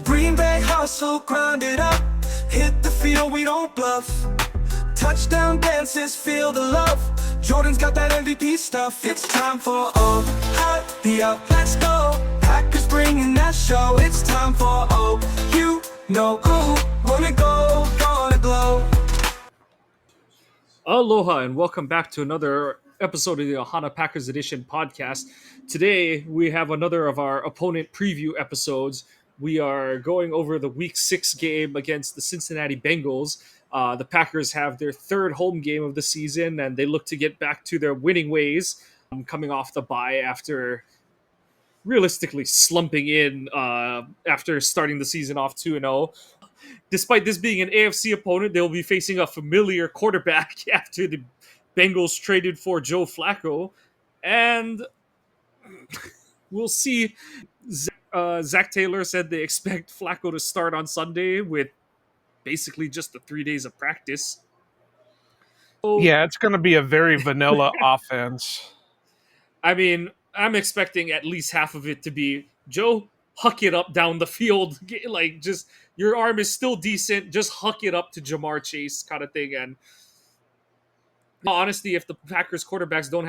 Green Bay hustle, grind it up. Hit the field, we don't bluff. Touchdown dances, feel the love. Jordan's got that MVP stuff. It's time for Ohana. Let's go. Packers bringing that show. It's time for you know who. Wanna go, gonna glow. Aloha and welcome back to another episode of the Ohana Packers Edition podcast. Today we have another of our opponent preview episodes. We are going over the Week 6 game against the Cincinnati Bengals. The Packers have their third home game of the season and they look to get back to their winning ways, coming off the bye after realistically slumping in after starting the season off 2-0. Despite this being an AFC opponent, they'll be facing a familiar quarterback after the Bengals traded for Joe Flacco. And we'll see. Zach Taylor said they expect Flacco to start on Sunday with basically just the 3 days of practice. So, Yeah, it's going to be a very vanilla offense. I mean, I'm expecting at least half of it to be Joe, huck it up down the field. Like, just your arm is still decent. Just huck it up to Jamar Chase kind of thing. And honestly, if the Packers cornerbacks don't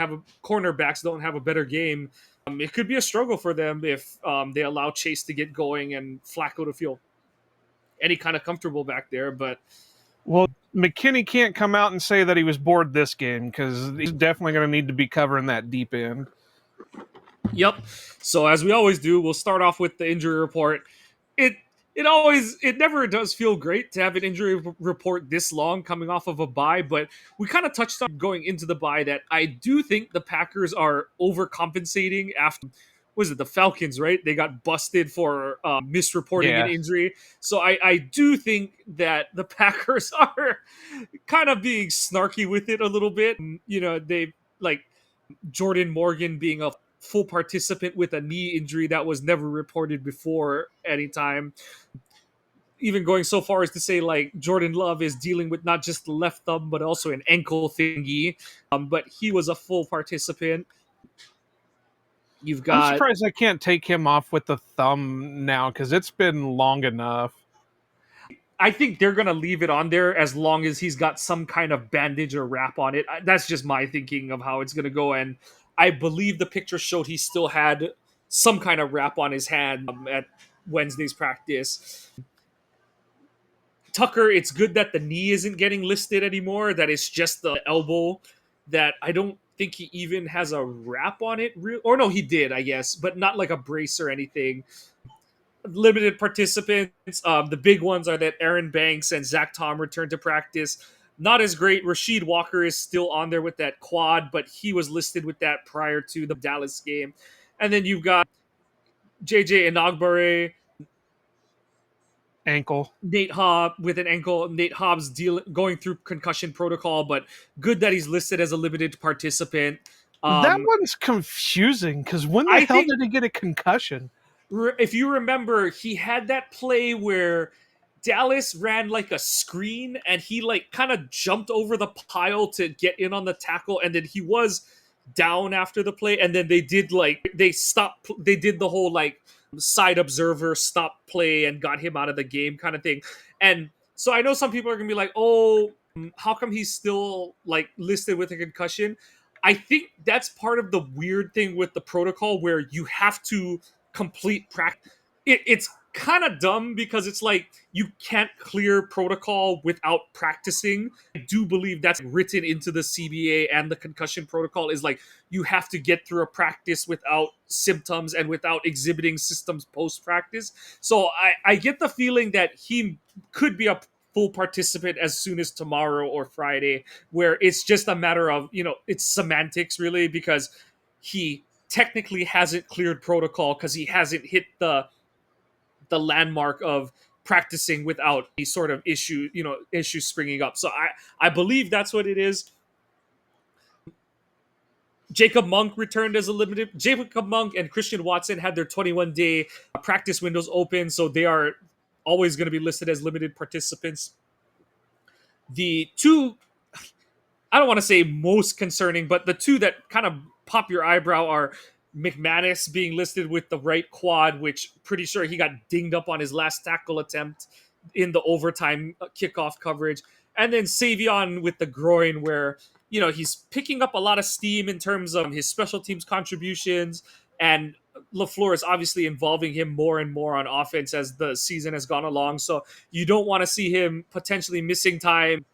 have a better game, it could be a struggle for them if they allow Chase to get going and Flacco to feel any kind of comfortable back there. But Well, McKinney can't come out and say that he was bored this game because he's definitely going to need to be covering that deep end. Yep. So as we always do, we'll start off with the injury report. It never does feel great to have an injury report this long coming off of a bye, but we kind of touched on going into the bye that I do think the Packers are overcompensating after the Falcons, right? They got busted for misreporting an injury. So I do think that the Packers are kind of being snarky with it a little bit. You know, they like Jordan Morgan being a full participant with a knee injury that was never reported before any time. Even going so far as to say, like, Jordan Love is dealing with not just the left thumb, but also an ankle thingy. But he was a full participant. I'm surprised I can't take him off with the thumb now because it's been long enough. I think they're going to leave it on there as long as he's got some kind of bandage or wrap on it. That's just my thinking of how it's going to go. And I believe the picture showed he still had some kind of wrap on his hand at Wednesday's practice. Tucker, it's good that the knee isn't getting listed anymore, that it's just the elbow, that I don't think he even has a wrap on it. Or no, he did, I guess, but not like a brace or anything. Limited participants. The big ones are that Aaron Banks and Zach Tom returned to practice. Not as great. Rasheed Walker is still on there with that quad, but he was listed with that prior to the Dallas game. And then you've got JJ Enagbare, ankle. Nate Hobbs with an ankle. Nate Hobbs going through concussion protocol, but good that he's listed as a limited participant. That one's confusing because when the hell did he get a concussion? If you remember, he had that play where Dallas ran like a screen and he like kind of jumped over the pile to get in on the tackle, and then he was down after the play, and then they did the whole like side observer stop play and got him out of the game kind of thing. And so I know some people are gonna be like, oh, how come he's still like listed with a concussion? I think that's part of the weird thing with the protocol where you have to complete practice. It's kind of dumb because it's like you can't clear protocol without practicing. I do believe that's written into the CBA and the concussion protocol is like you have to get through a practice without symptoms and without exhibiting symptoms post-practice. So I get the feeling that he could be a full participant as soon as tomorrow or Friday, where it's just a matter of, you know, it's semantics really, because he technically hasn't cleared protocol because he hasn't hit the landmark of practicing without any sort of issue springing up. So I believe that's what it is. Jacob Monk returned as a limited. Jacob Monk and Christian Watson had their 21-day practice windows open, so they are always going to be listed as limited participants. The two, I don't want to say most concerning, but the two that kind of pop your eyebrow are McManus being listed with the right quad, which pretty sure he got dinged up on his last tackle attempt in the overtime kickoff coverage. And then Savion with the groin, where, he's picking up a lot of steam in terms of his special teams contributions. And LaFleur is obviously involving him more and more on offense as the season has gone along. So you don't want to see him potentially missing time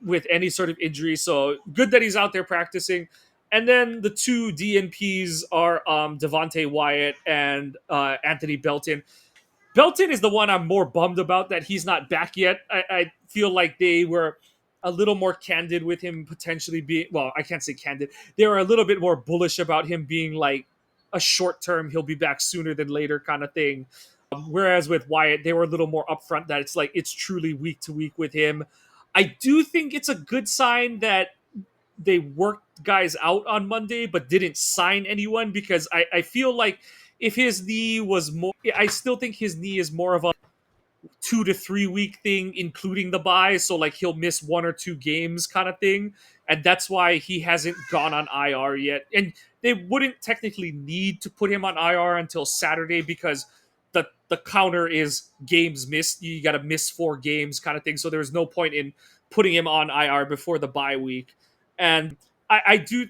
with any sort of injury. So good that he's out there practicing. And then the two DNPs are Devontae Wyatt and Anthony Belton. Belton is the one I'm more bummed about that he's not back yet. I feel like they were a little more candid with him potentially being, well, I can't say candid. They were a little bit more bullish about him being like a short term, he'll be back sooner than later kind of thing. Whereas with Wyatt, they were a little more upfront that it's like it's truly week to week with him. I do think it's a good sign that they worked guys out on Monday but didn't sign anyone, because I feel like if his knee was more, I still think his knee is more of a 2 to 3 week thing, including the bye. So like he'll miss 1 or 2 games kind of thing. And that's why he hasn't gone on IR yet. And they wouldn't technically need to put him on IR until Saturday, because the counter is games missed. You got to miss 4 games kind of thing. So there's no point in putting him on IR before the bye week. And I do,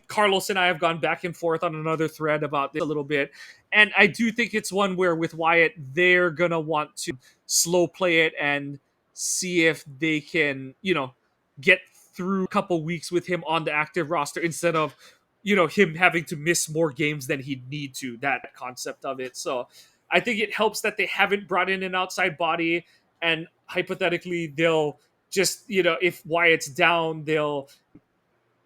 Carlos and I have gone back and forth on another thread about this a little bit. And I do think it's one where with Wyatt, they're going to want to slow play it and see if they can, get through a couple weeks with him on the active roster instead of, him having to miss more games than he'd need to, that concept of it. So I think it helps that they haven't brought in an outside body, and hypothetically they'll just, if Wyatt's down, they'll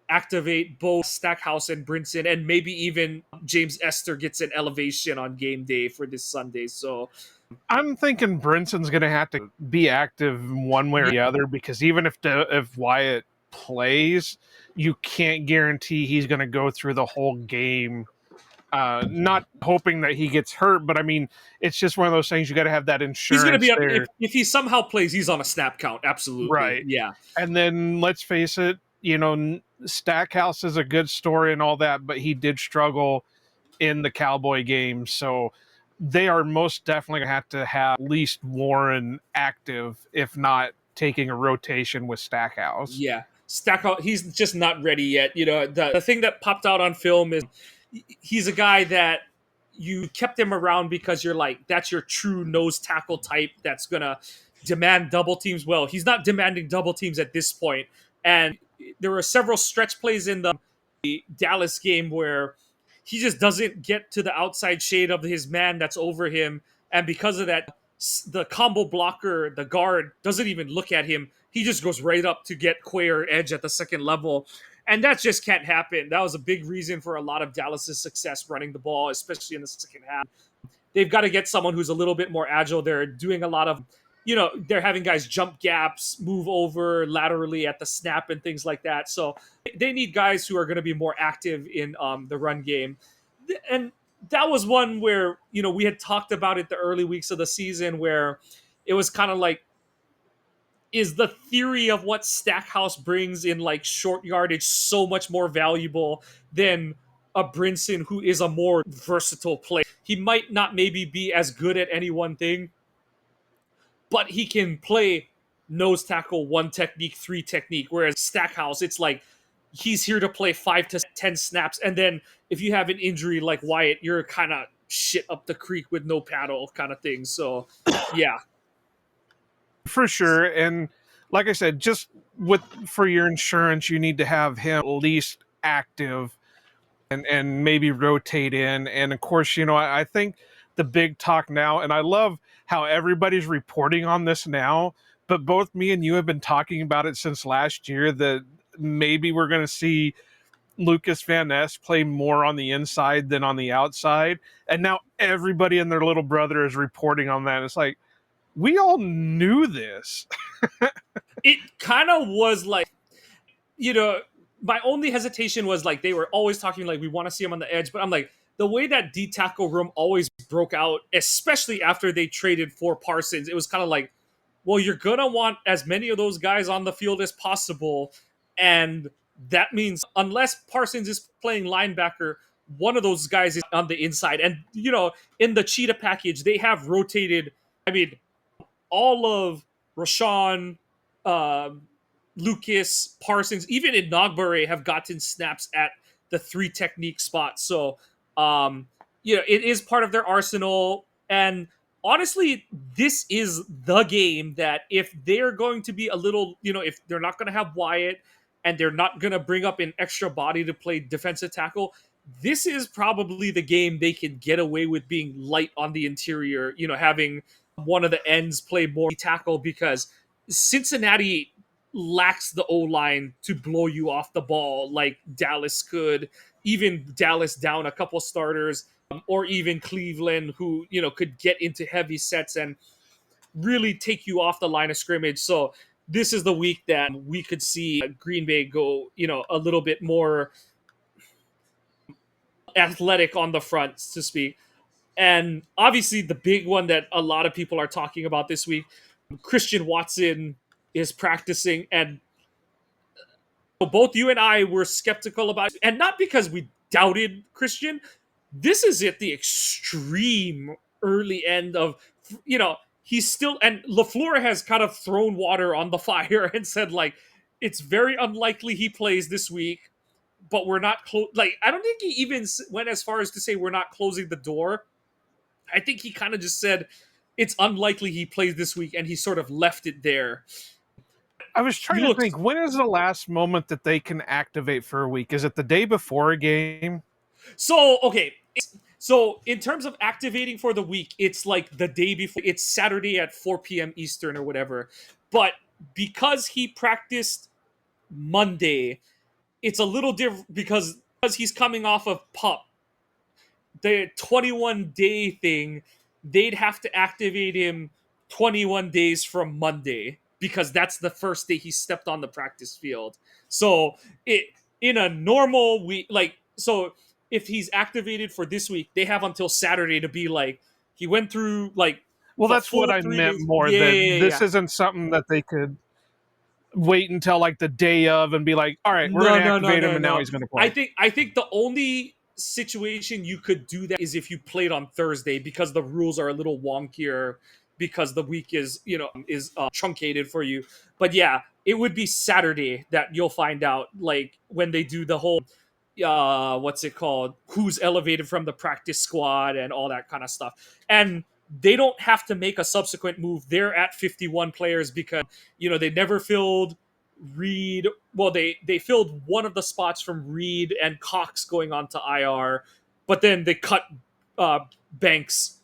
activate both Stackhouse and Brinson, and maybe even James Esther gets an elevation on game day for this Sunday. So I'm thinking Brinson's going to have to be active one way or the other, because even if Wyatt plays, you can't guarantee he's going to go through the whole game. Not hoping that he gets hurt, but I mean, it's just one of those things. You got to have that insurance. He's going to be there. if he somehow plays, he's on a snap count. Absolutely, right? Yeah. And then let's face it, Stackhouse is a good story and all that, but he did struggle in the Cowboy game, so they are most definitely going to have at least Warren active, if not taking a rotation with Stackhouse. Yeah, Stackhouse, he's just not ready yet. The thing that popped out on film is he's a guy that you kept him around because you're like, that's your true nose tackle type that's going to demand double teams. Well, he's not demanding double teams at this point. And there were several stretch plays in the Dallas game where he just doesn't get to the outside shade of his man that's over him. And because of that, the combo blocker, the guard, doesn't even look at him. He just goes right up to get Quay edge at the second level. And that just can't happen. That was a big reason for a lot of Dallas's success running the ball, especially in the second half. They've got to get someone who's a little bit more agile. They're doing a lot of, they're having guys jump gaps, move over laterally at the snap and things like that. So they need guys who are going to be more active in the run game. And that was one where, we had talked about it the early weeks of the season, where it was kind of like, is the theory of what Stackhouse brings in like short yardage so much more valuable than a Brinson, who is a more versatile player? He might not maybe be as good at any one thing, but he can play nose tackle, 1 technique, 3 technique. Whereas Stackhouse, it's like he's here to play 5 to 10 snaps. And then if you have an injury like Wyatt, you're kind of shit up the creek with no paddle kind of thing. So, yeah. For sure. And like I said, just for your insurance, you need to have him at least active and maybe rotate in. And of course, I think the big talk now, and I love how everybody's reporting on this now, but both me and you have been talking about it since last year, that maybe we're going to see Lucas Van Ness play more on the inside than on the outside. And now everybody and their little brother is reporting on that. It's like, we all knew this. It kind of was like, my only hesitation was like, they were always talking like, we want to see him on the edge. But I'm like, the way that D tackle room always broke out, especially after they traded for Parsons, it was kind of like, well, you're going to want as many of those guys on the field as possible. And that means unless Parsons is playing linebacker, one of those guys is on the inside. And, in the Cheetah package, they have rotated, I mean, all of Rashawn, uh, Lucas, Parsons, even in Nagbare have gotten snaps at the 3 technique spot. So, it is part of their arsenal. And honestly, this is the game that if they're going to be a little, if they're not going to have Wyatt and they're not going to bring up an extra body to play defensive tackle, this is probably the game they can get away with being light on the interior, having one of the ends play more tackle, because Cincinnati lacks the O-line to blow you off the ball like Dallas could, even Dallas down a couple starters, or even Cleveland, who, could get into heavy sets and really take you off the line of scrimmage. So this is the week that we could see Green Bay go, a little bit more athletic on the front, to speak. And obviously, the big one that a lot of people are talking about this week, Christian Watson is practicing, and both you and I were skeptical about it, and not because we doubted Christian. This is at the extreme early end of, he's still, and LaFleur has kind of thrown water on the fire and said, like, it's very unlikely he plays this week, but we're not I don't think he even went as far as to say we're not closing the door. I think he kind of just said it's unlikely he plays this week, and he sort of left it there. I was trying to think, when is the last moment that they can activate for a week? Is it the day before a game? So, okay. So, in terms of activating for the week, it's like the day before. It's Saturday at 4 p.m. Eastern or whatever. But because he practiced Monday, it's a little different because he's coming off of PUP. The 21-day thing, they'd have to activate him 21 days from Monday, because that's the first day he stepped on the practice field. So in a normal week, so if he's activated for this week, they have until Saturday to be like, he went through well, that's what I meant more. This isn't something that they could wait until the day of and be like, all right, we're going to activate him, and now he's going to play. I think the only situation you could do that is if you played on Thursday, because the rules are a little wonkier, because the week is truncated for you. But yeah, it would be Saturday that you'll find out, when they do the whole what's it called, who's elevated from the practice squad and all that kind of stuff. And they don't have to make a subsequent move. They're at 51 players because they never filled Reed. Well, they filled one of the spots from Reed and Cox going on to IR, but then they cut Banks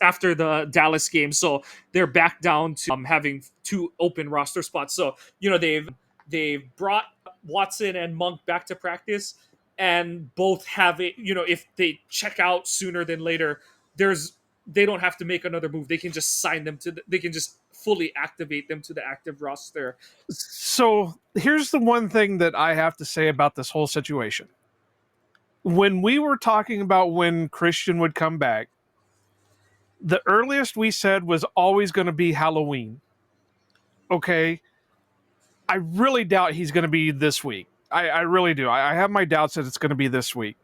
after the Dallas game, so they're back down to having 2 open roster spots. So they've brought Watson and Monk back to practice, and both have it. If they check out sooner than later, they don't have to make another move. They can just sign them they can just fully activate them to the active roster. So here's the one thing that I have to say about this whole situation. When we were talking about when Christian would come back, the earliest we said was always going to be Halloween. Okay. I really doubt he's going to be this week. I really do. I have my doubts that it's going to be this week.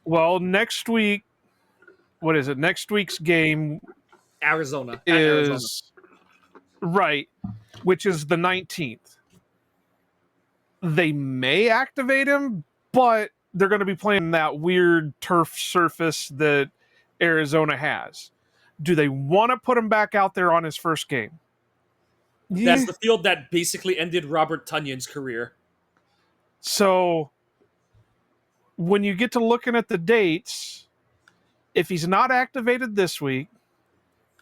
Well, next week, what is it? Next week's game Arizona is right, which is the 19th. They may activate him, but they're going to be playing that weird turf surface that Arizona has. Do they want to put him back out there on his first game? That's the field that basically ended Robert Tunyon's career. So when you get to looking at the dates, if he's not activated this week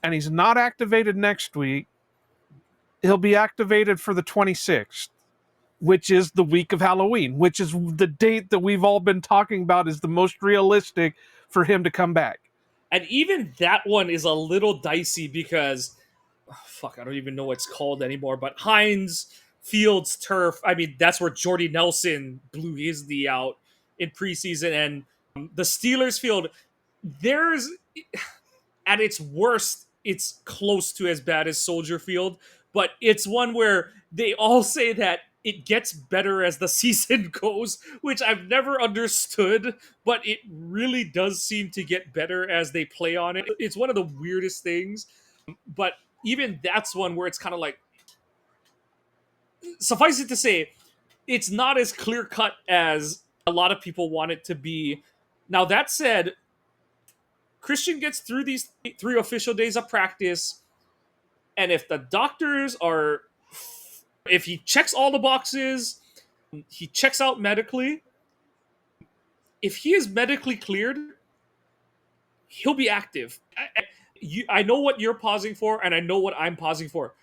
and he's not activated next week, he'll be activated for the 26th, which is the week of Halloween, which is the date that we've all been talking about is the most realistic for him to come back. And even that one is a little dicey because, I don't even know what it's called anymore, but Heinz Field's turf, that's where Jordy Nelson blew his knee out in preseason. And the Steelers field, at its worst, it's close to as bad as Soldier Field, but it's one where they all say that it gets better as the season goes, which I've never understood, but it really does seem to get better as they play on it. It's one of the weirdest things, but even that's one where it's kind of like, suffice it to say, it's not as clear cut as a lot of people want it to be. Now, that said, Christian gets through these 3 official days of practice, and if the doctors are, if he checks all the boxes, he checks out medically. If he is medically cleared, he'll be active. I know what you're pausing for, and I know what I'm pausing for.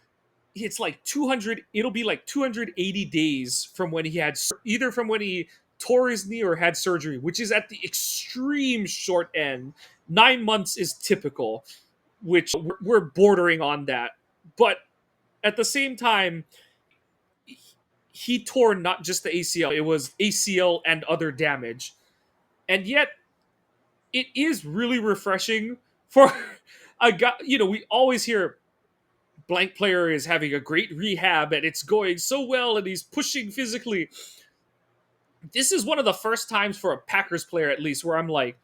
It's like 200. It'll be like 280 days from when he had, either from when he tore his knee or had surgery, which is at the extreme short end. 9 months is typical, which we're bordering on that. But at the same time, he tore not just the ACL; it was ACL and other damage, and yet it is really refreshing for a guy. We always hear blank player is having a great rehab and it's going so well and he's pushing physically. This is one of the first times for a Packers player, at least, where I'm like,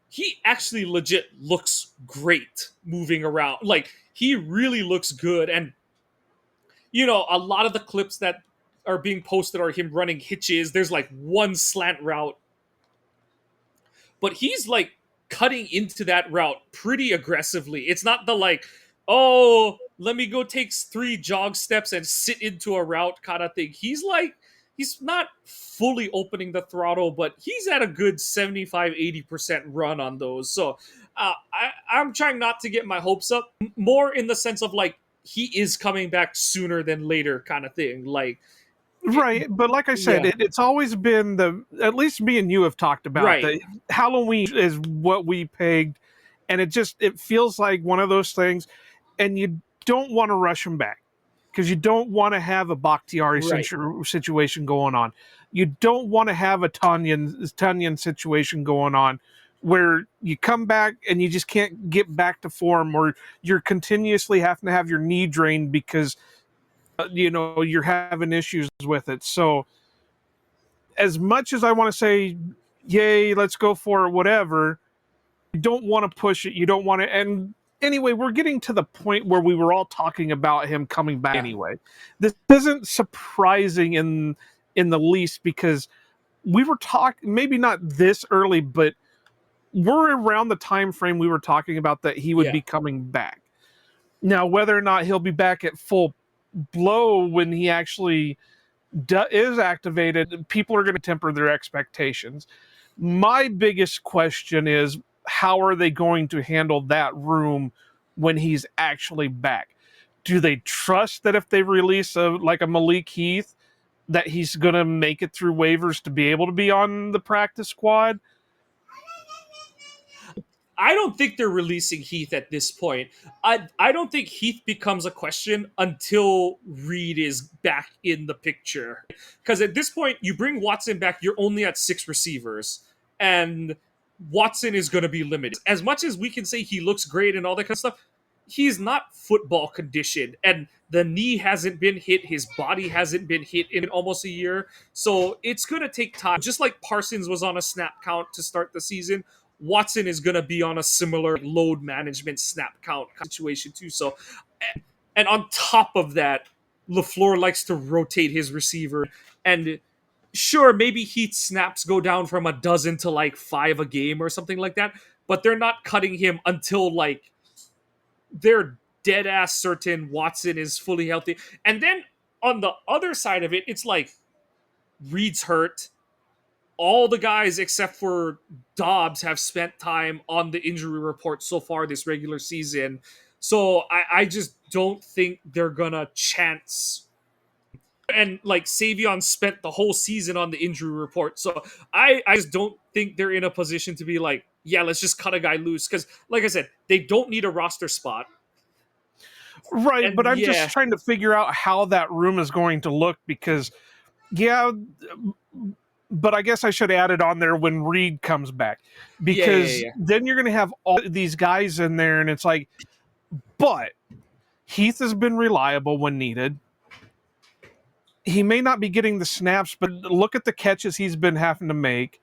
he actually legit looks great moving around. Like, he really looks good. And, a lot of the clips that are being posted are him running hitches. There's like one slant route, but he's like cutting into that route pretty aggressively. It's not the like, oh, let me go take 3 jog steps and sit into a route kind of thing. He's not fully opening the throttle, but he's at a good 75-80% run on those. So I'm trying not to get my hopes up, more in the sense of like, he is coming back sooner than later kind of thing. Like, Right, but like I said, Yeah. it's always been at least me and you have talked about Right. that Halloween is what we pegged, and it feels like one of those things, and you don't want to rush him back because you don't want to have a Bakhtiari Right. situation going on. You don't want to have a Tunyon situation going on where you come back and you just can't get back to form, or you're continuously having to have your knee drained because you're having issues with it. So as much as I want to say, yay, let's go for it, whatever, you don't want to push it. You don't want to. And anyway, we're getting to the point where we were all talking about him coming back anyway. This isn't surprising in the least, because we were talking, maybe not this early, but we're around the time frame we were talking about that he would Yeah. be coming back. Now, whether or not he'll be back at full blow when he actually is activated, people are going to temper their expectations. My biggest question is, how are they going to handle that room when he's actually back? Do they trust that if they release a Malik Heath, that he's going to make it through waivers to be able to be on the practice squad? I don't think they're releasing Heath at this point. I don't think Heath becomes a question until Reed is back in the picture. Because at this point, you bring Watson back, you're only at 6 receivers. And Watson is going to be limited. As much as we can say he looks great and all that kind of stuff, he's not football conditioned. And the knee hasn't been hit. His body hasn't been hit in almost a year. So it's going to take time. Just like Parsons was on a snap count to start the season, Watson is going to be on a similar load management snap count situation too. So, and on top of that, LaFleur likes to rotate his receiver. And sure, maybe Heath snaps go down from a dozen to like 5 a game or something like that, but they're not cutting him until like they're dead ass certain Watson is fully healthy. And then on the other side of it, it's like Reed's hurt. All the guys except for Dobbs have spent time on the injury report so far this regular season. So I just don't think they're gonna chance. And like Savion spent the whole season on the injury report. So I just don't think they're in a position to be like, yeah, let's just cut a guy loose. Because like I said, they don't need a roster spot. Right, And but I'm yeah, just trying to figure out how that room is going to look, because but I guess I should add it on there when Reed comes back, because then you're going to have all these guys in there, and it's like, but Heath has been reliable when needed. he may not be getting the snaps, but look at the catches he's been having to make.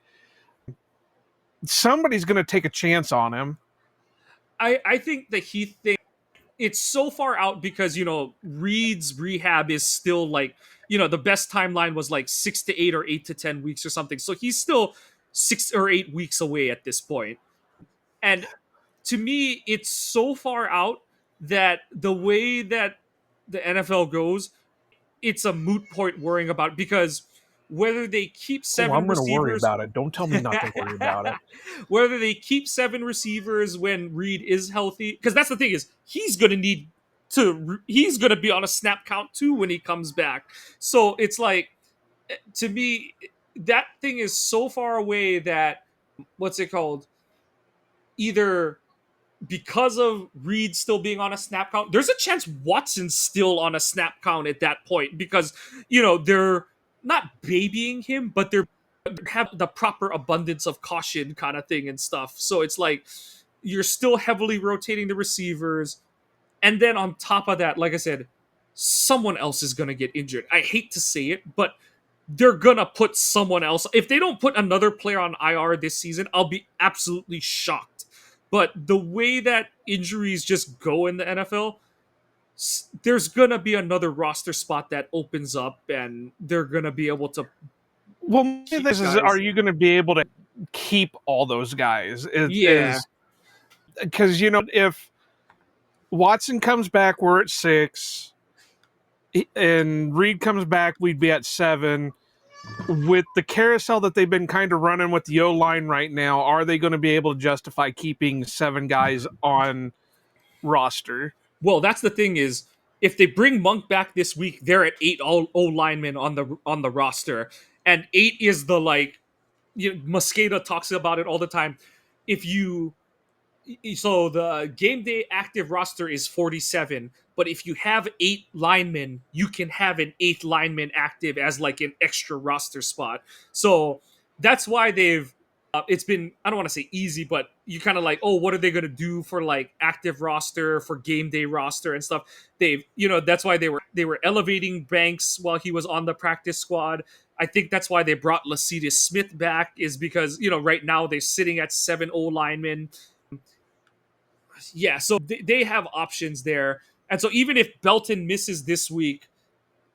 Somebody's going to take a chance on him. I think the Heath thing, it's so far out because, Reed's rehab is still like, the best timeline was like 6 to 8 or 8 to 10 weeks or something. So he's still 6 or 8 weeks away at this point. And to me, it's so far out that the way that the NFL goes, it's a moot point worrying about, because whether they keep Oh, I'm seven going to worry receivers, about it. Don't tell me not to worry about it. whether they keep 7 receivers when Reed is healthy, because that's the thing is he's going to be on a snap count too when he comes back. So it's like, to me, that thing is so far away that, what's it called? Either because of Reed still being on a snap count, there's a chance Watson's still on a snap count at that point, because they're not babying him, but they're have the proper abundance of caution kind of thing and stuff. So it's like you're still heavily rotating the receivers, and then on top of that, like I said, someone else is gonna get injured. I hate to say it, but they're gonna put someone else. If they don't put another player on IR this season, I'll be absolutely shocked. But the way that injuries just go in the NFL, there's gonna be another roster spot that opens up, and they're gonna be able to. Well, this is, are you going to be able to keep all those guys? Yeah. Because, if Watson comes back, we're at 6, and Reed comes back, we'd be at 7. With the carousel that they've been kind of running with the O-line right now, are they going to be able to justify keeping 7 guys on roster? Well, that's the thing is, if they bring Monk back this week, they're at 8 O linemen on the roster, and 8 is the, like, Mosqueda talks about it all the time. So the game day active roster is 47, but if you have 8 linemen, you can have an 8th lineman active as like an extra roster spot. So that's why it's been, I don't want to say easy, but you kind of like, oh, what are they going to do for like active roster, for game day roster and stuff? That's why they were elevating Banks while he was on the practice squad. I think that's why they brought Lacedis Smith back, is because, right now they're sitting at 7 O linemen. Yeah, so they have options there. And so even if Belton misses this week,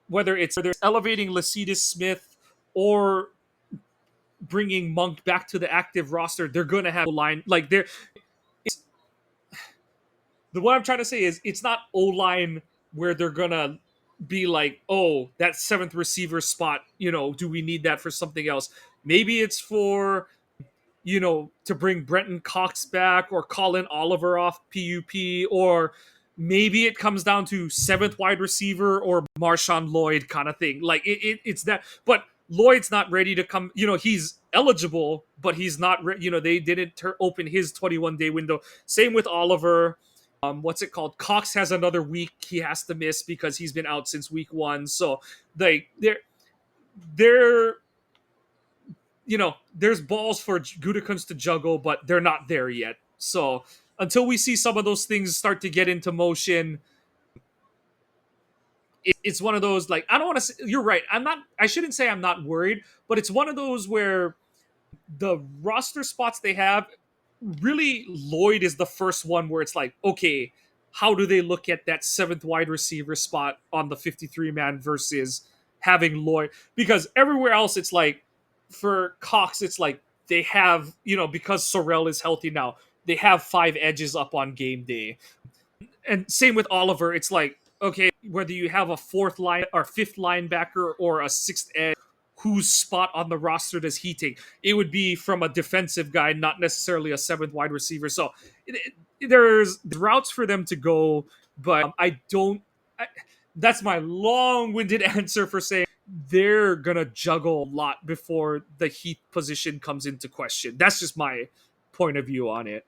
whether it's elevating Lacedis Smith or bringing Monk back to the active roster, they're going to have a line. Like, what I'm trying to say is, it's not O-line where they're going to be like, oh, that 7th receiver spot, do we need that for something else? Maybe it's for, to bring Brenton Cox back, or Colin Oliver off PUP, or maybe it comes down to 7th wide receiver or Marshawn Lloyd kind of thing. Like, it's that, but Lloyd's not ready to come. He's eligible, but he's not. They didn't open his 21-day window. Same with Oliver. What's it called? Cox has another week he has to miss because he's been out since week 1. So they're there's balls for Gutekunst to juggle, but they're not there yet. So until we see some of those things start to get into motion, it's one of those, like, I don't want to say, you're right. I shouldn't say I'm not worried, but it's one of those where the roster spots they have, really Lloyd is the first one where it's like, okay, how do they look at that 7th wide receiver spot on the 53-man versus having Lloyd? Because everywhere else it's like, for Cox, it's like they have, because Sorrell is healthy now, they have 5 edges up on game day. And same with Oliver, it's like, okay, whether you have a 4th line or 5th linebacker or a 6th edge, whose spot on the roster does he take? It would be from a defensive guy, not necessarily a 7th wide receiver. So there's routes for them to go, but that's my long-winded answer for saying they're gonna juggle a lot before the Heath position comes into question. That's just my point of view on it.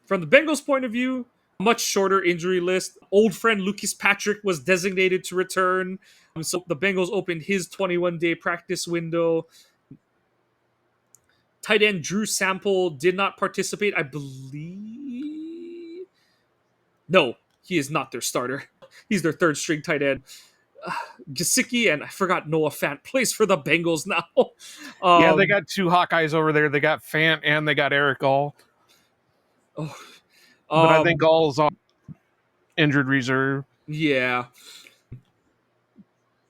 From the Bengals' point of view, a much shorter injury list. Old friend Lucas Patrick was designated to return, so the Bengals opened his 21-day practice window. Tight end Drew Sample did not participate, I believe. No, he is not their starter. He's their 3rd string tight end. Gesicki, and I forgot Noah Fant plays for the Bengals now. Yeah, they got two Hawkeyes over there. They got Fant and they got Eric Gall. Oh, But I think um, Gall's on injured reserve. yeah,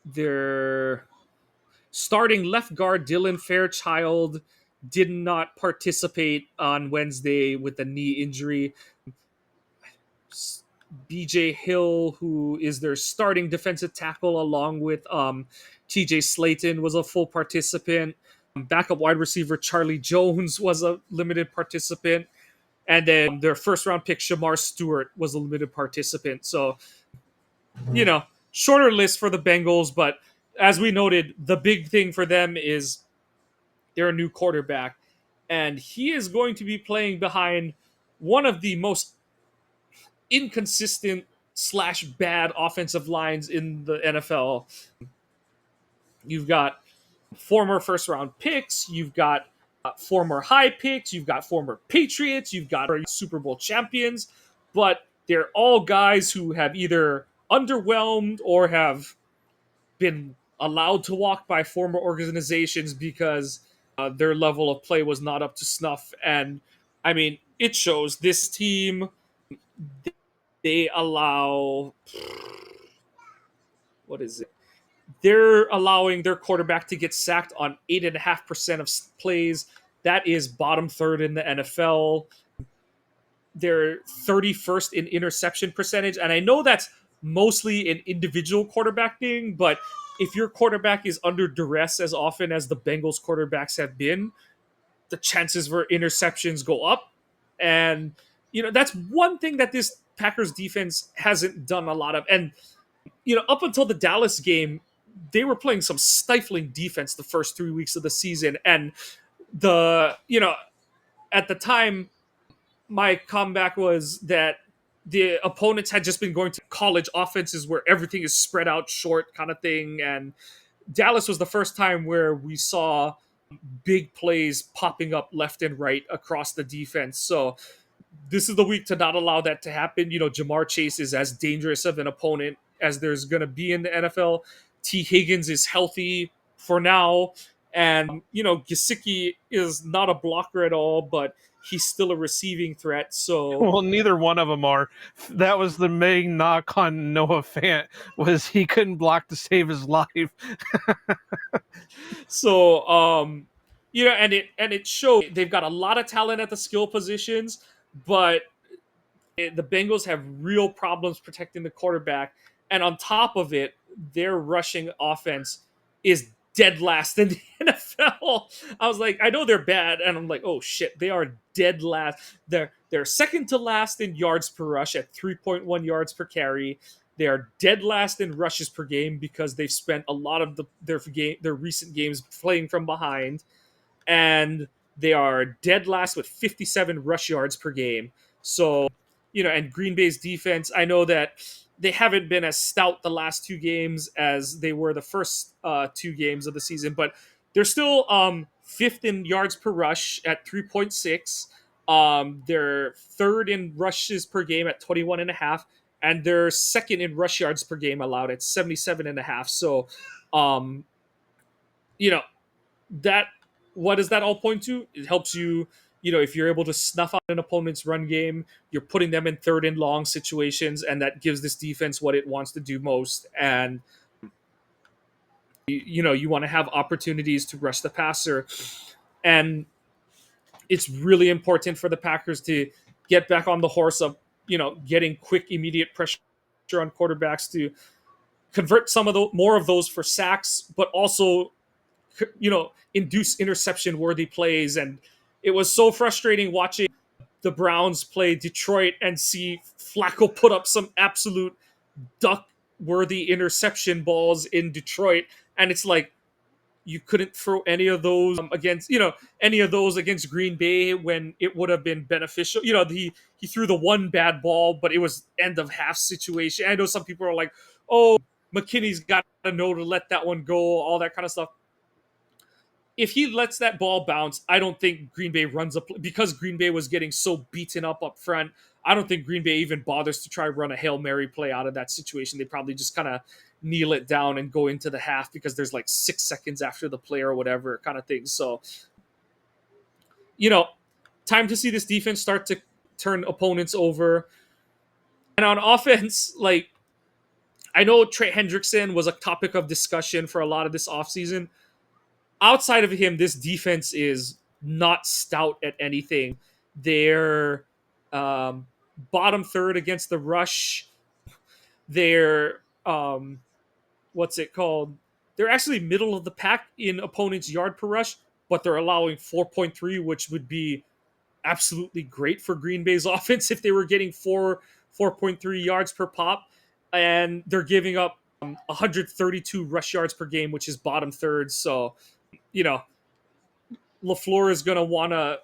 their starting left guard Dylan Fairchild did not participate on Wednesday with a knee injury. BJ Hill, who is their starting defensive tackle, along with TJ Slayton, was a full participant. Backup wide receiver Charlie Jones was a limited participant. And then their first round pick, Shamar Stewart, was a limited participant. So, shorter list for the Bengals. But as we noted, the big thing for them is they're a new quarterback. And he is going to be playing behind one of the most inconsistent slash bad offensive lines in the NFL. You've got former first round picks, you've got former high picks, you've got former Patriots, you've got Super Bowl champions, but they're all guys who have either underwhelmed or have been allowed to walk by former organizations because their level of play was not up to snuff. And I mean, it shows. This team, they allow, what is it? They're allowing their quarterback to get sacked on 8.5% of plays. That is bottom third in the NFL. They're 31st in interception percentage. And I know that's mostly an individual quarterback thing, but if your quarterback is under duress as often as the Bengals quarterbacks have been, the chances for interceptions go up. And, that's one thing that this Packers defense hasn't done a lot of. And, up until the Dallas game, they were playing some stifling defense the first 3 weeks of the season. And at the time, my comeback was that the opponents had just been going to college offenses where everything is spread out short kind of thing. And Dallas was the first time where we saw big plays popping up left and right across the defense. So this is the week to not allow that to happen. Jamar Chase is as dangerous of an opponent as there's going to be in the NFL. T. Higgins is healthy for now. And, Gesicki is not a blocker at all, but he's still a receiving threat. So, Well, neither one of them are. That was the main knock on Noah Fant, was he couldn't block to save his life. and it showed they've got a lot of talent at the skill positions, but the Bengals have real problems protecting the quarterback. And on top of it, their rushing offense is dead last in the NFL. I was like, I know they're bad, and I'm like, oh shit, they are dead last. They're second to last in yards per rush at 3.1 yards per carry. They are dead last in rushes per game because they've spent a lot of their recent games playing from behind, and they are dead last with 57 rush yards per game. So, and Green Bay's defense, I know that they haven't been as stout the last two games as they were the first two games of the season, but they're still fifth in yards per rush at 3.6. They're third in rushes per game at 21.5, and they're second in rush yards per game allowed at 77.5. So, that what does that all point to? It helps you, if you're able to snuff out an opponent's run game, you're putting them in third and long situations, and that gives this defense what it wants to do most. And you want to have opportunities to rush the passer, and it's really important for the Packers to get back on the horse of getting quick, immediate pressure on quarterbacks to convert some of the more of those for sacks, but also induce interception worthy plays. And it was so frustrating watching the Browns play Detroit and see Flacco put up some absolute duck worthy interception balls in Detroit. And it's like, you couldn't throw any of those against Green Bay when it would have been beneficial. He threw the one bad ball, but it was end of half situation. I know some people are like, oh, McKinney's got to know to let that one go, all that kind of stuff. If he lets that ball bounce, I don't think Green Bay runs up, because Green Bay was getting so beaten up front. I don't think Green Bay even bothers to try run a Hail Mary play out of that situation. They probably just kind of kneel it down and go into the half because there's like 6 seconds after the play or whatever kind of thing. So, time to see this defense start to turn opponents over. And on offense, like, I know Trey Hendrickson was a topic of discussion for a lot of this offseason. Outside of him, this defense is not stout at anything. They're bottom third against the rush. They're what's it called? They're actually middle of the pack in opponents' yard per rush, but they're allowing 4.3, which would be absolutely great for Green Bay's offense if they were getting 4.3 yards per pop, and they're giving up 132 rush yards per game, which is bottom third. So, LaFleur is going to want to,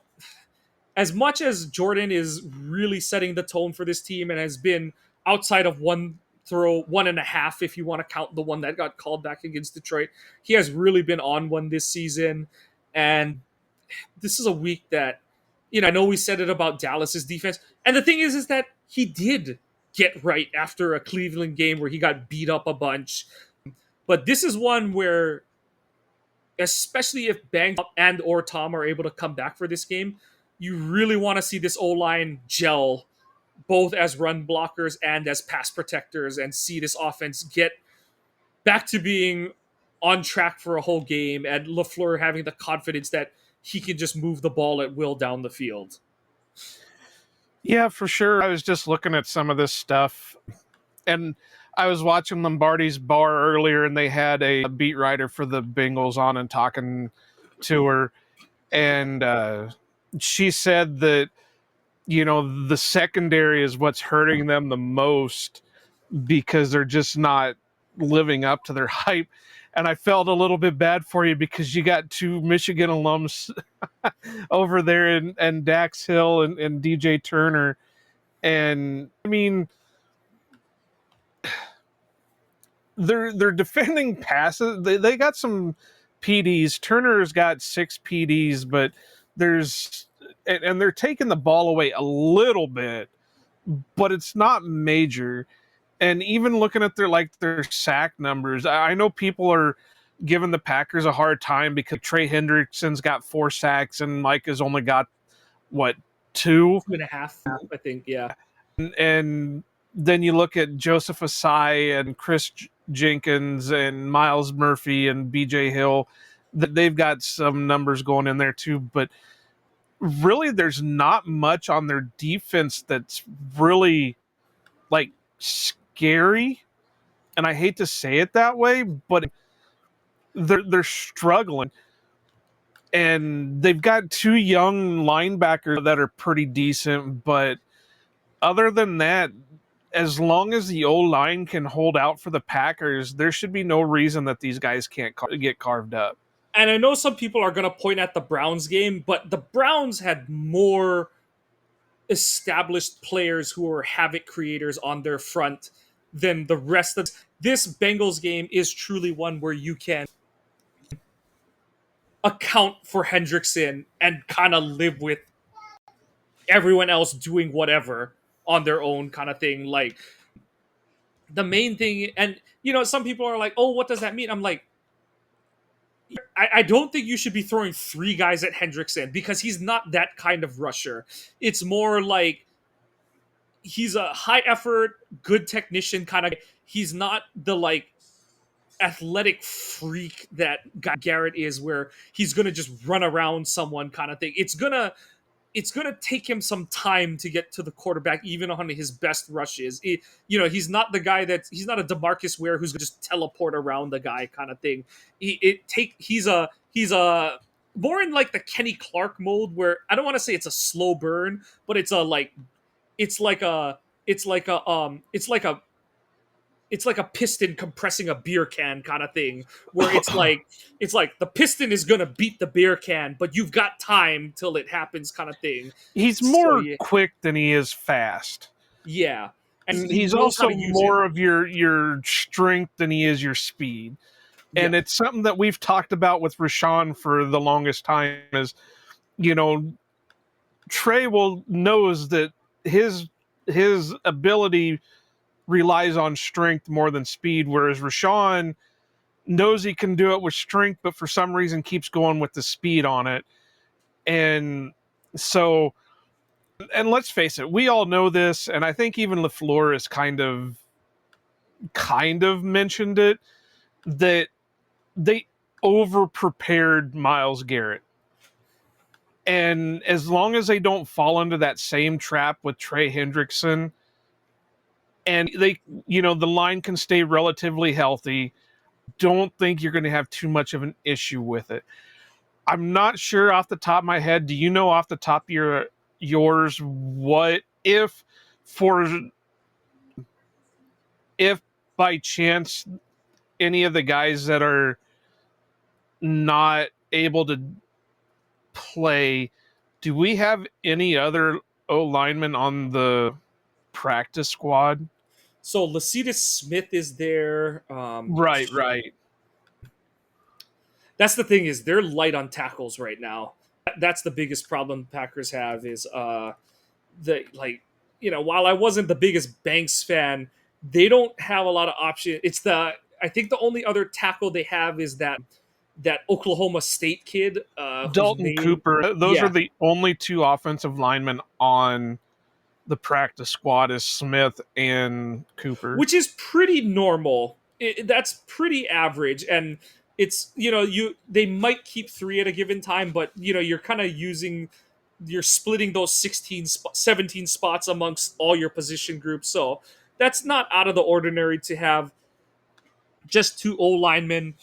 as much as Jordan is really setting the tone for this team and has been outside of one throw, 1.5, if you want to count the one that got called back against Detroit, he has really been on one this season. And this is a week that, I know we said it about Dallas's defense. And the thing is that he did get right after a Cleveland game where he got beat up a bunch. But this is one where, especially if Bang and or Tom are able to come back for this game, you really want to see this O-line gel both as run blockers and as pass protectors and see this offense get back to being on track for a whole game and LaFleur having the confidence that he can just move the ball at will down the field. Yeah, for sure. I was just looking at some of this stuff, and I was watching Lombardi's Bar earlier, and they had a beat writer for the Bengals on and talking to her, and she said that, the secondary is what's hurting them the most because they're just not living up to their hype. And I felt a little bit bad for you because you got 2 Michigan alums over there, and Dax Hill and DJ Turner. And I mean, they're defending passes. They got some PDs. Turner's got 6 PDs, but and they're taking the ball away a little bit, but it's not major. And even looking at their sack numbers, I know people are giving the Packers a hard time because Trey Hendrickson's got 4 sacks and Mike has only got, 2? 2.5, I think, yeah. And then you look at Joseph Asai and Chris Jenkins and Miles Murphy and BJ Hill. They've got some numbers going in there too, but really there's not much on their defense that's really like scary. And I hate to say it that way, but they're struggling. And they've got 2 young linebackers that are pretty decent, but other than that, as long as the O-line can hold out for the Packers, there should be no reason that these guys can't get carved up. And I know some people are going to point at the Browns game, but the Browns had more established players who are havoc creators on their front than the rest of this Bengals game. Is truly one where you can account for Hendrickson and kind of live with everyone else doing whatever on their own kind of thing. Like, the main thing, and some people are like, oh, what does that mean? I'm like, I don't think you should be throwing 3 guys at Hendrickson because he's not that kind of rusher. It's more like he's a high effort, good technician kind of. He's not the like athletic freak that Garrett is, where he's gonna just run around someone kind of thing. It's gonna take him some time to get to the quarterback, even on his best rushes. He's not the guy he's not a DeMarcus Ware who's gonna just teleport around the guy kind of thing. He's a more in like the Kenny Clark mode, where I don't want to say it's a slow burn, but it's like a piston compressing a beer can kind of thing, where it's like the piston is gonna beat the beer can, but you've got time till it happens kind of thing. He's more quick than he is fast. Yeah. And he's also more of your strength than he is your speed. And it's something that we've talked about with Rashawn for the longest time is, Trey knows that his his ability relies on strength more than speed, whereas Rashawn knows he can do it with strength, but for some reason keeps going with the speed on it. And so, and let's face it, we all know this, and I think even LaFleur has kind of mentioned it, that they over prepared Myles Garrett. And as long as they don't fall into that same trap with Trey Hendrickson, and they, the line can stay relatively healthy, don't think you're going to have too much of an issue with it. I'm not sure off the top of my head. Do you know off the top of yours what if by chance any of the guys that are not able to play, do we have any other O linemen on the practice squad? So Lecitus Smith is there. Right. That's the thing, is they're light on tackles right now. That's the biggest problem the Packers have, is while I wasn't the biggest Banks fan, they don't have a lot of options. I think the only other tackle they have is that Oklahoma State kid, Dalton Cooper. Those are the only two offensive linemen on the practice squad, is Smith and Cooper, which is pretty normal. That's pretty average, and it's they might keep 3 at a given time, but you're kind of you're splitting those 17 spots amongst all your position groups, so that's not out of the ordinary to have just 2 O linemen.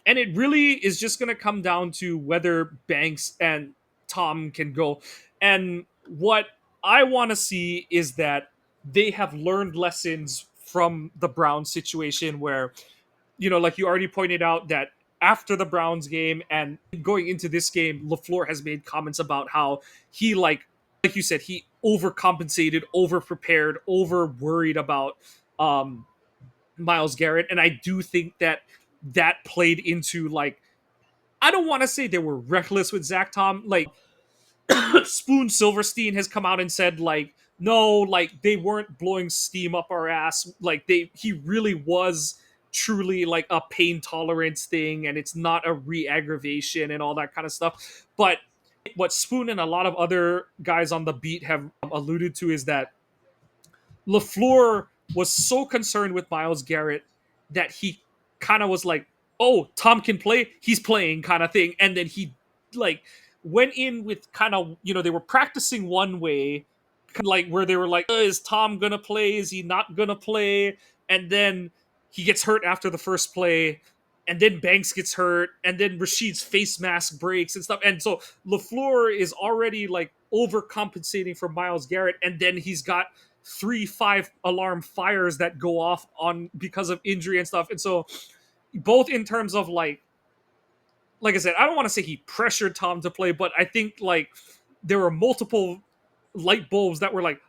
And it really is just going to come down to whether Banks and Tom can go. And what I want to see is that they have learned lessons from the Browns situation, where, like you already pointed out, that after the Browns game and going into this game, LaFleur has made comments about how he, like you said, he overcompensated, over-prepared, over-worried about Myles Garrett. And I do think that played into, like, I don't want to say they were reckless with Zach Tom. Like, Spoon Silverstein has come out and said, like, no, like, they weren't blowing steam up our ass. Like, he really was truly like a pain tolerance thing, and it's not a re-aggravation and all that kind of stuff. But what Spoon and a lot of other guys on the beat have alluded to is that LaFleur was so concerned with Myles Garrett that he kind of was like, oh, Tom can play, he's playing, kind of thing. And then he, like, went in with kind of, they were practicing one way, like, where they were like, is Tom gonna play, is he not gonna play? And then he gets hurt after the first play, and then Banks gets hurt, and then Rashid's face mask breaks and stuff. And so LaFleur is already, like, overcompensating for Myles Garrett, and then he's got 3-5 alarm fires that go off on because of injury and stuff. And so both in terms of, like I said, I don't want to say he pressured Tom to play, but I think, like, there were multiple light bulbs that were like,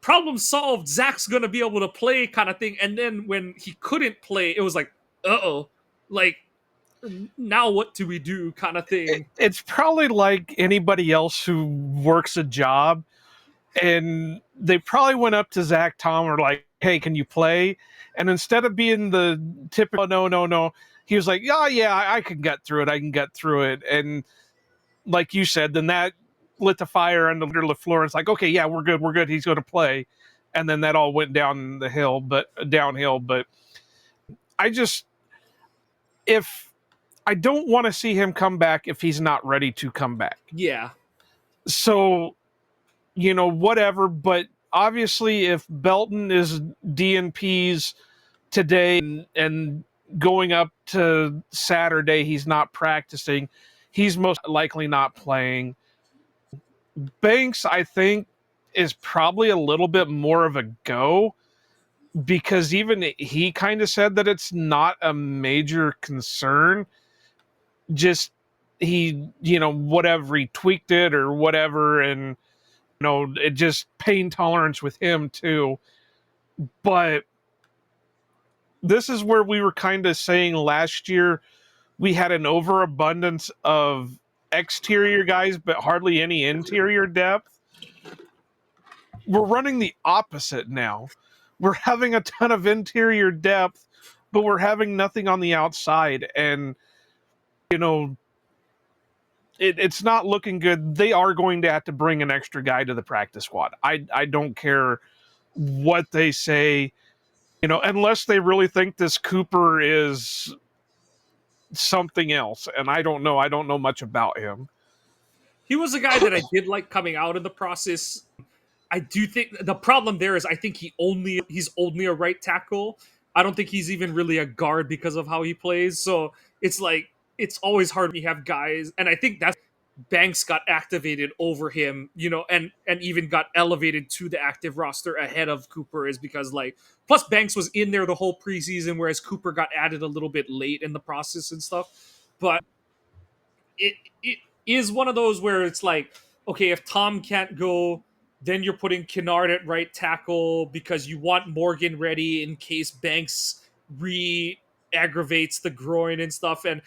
problem solved, Zach's gonna be able to play, kind of thing. And then when he couldn't play, it was like, uh-oh, like, now what do we do, kind of thing. It's probably like anybody else who works a job, and they probably went up to Zach Tom or like, hey, can you play? And instead of being the typical no, he was like, yeah, I can get through it. And like you said, then that lit the fire under LaFleur. It's like, okay, yeah, we're good. He's going to play. And then that all went downhill. But I don't want to see him come back if he's not ready to come back. Yeah. So, whatever. But obviously, if Belton is DNP's today and going up to Saturday, he's not practicing, he's most likely not playing. Banks, I think, is probably a little bit more of a go, because even he kind of said that it's not a major concern. Just he, whatever, he tweaked it or whatever, and it just pain tolerance with him too. But this is where we were kind of saying last year we had an overabundance of exterior guys, but hardly any interior depth. we're running the opposite now. We're having a ton of interior depth, but we're having nothing on the outside. And, it's not looking good. They are going to have to bring an extra guy to the practice squad. I don't care what they say, unless they really think this Cooper is something else. And I don't know. I don't know much about him. He was a guy that I did like coming out in the process. I do think the problem there is I think he's only a right tackle. I don't think he's even really a guard because of how he plays. So it's like it's always hard when you have guys, and I think that's Banks got activated over him, and even got elevated to the active roster ahead of Cooper is because plus Banks was in there the whole preseason, whereas Cooper got added a little bit late in the process and stuff. But it is one of those where it's like, okay, if Tom can't go, then you're putting Kennard at right tackle because you want Morgan ready in case Banks aggravates the groin and stuff. And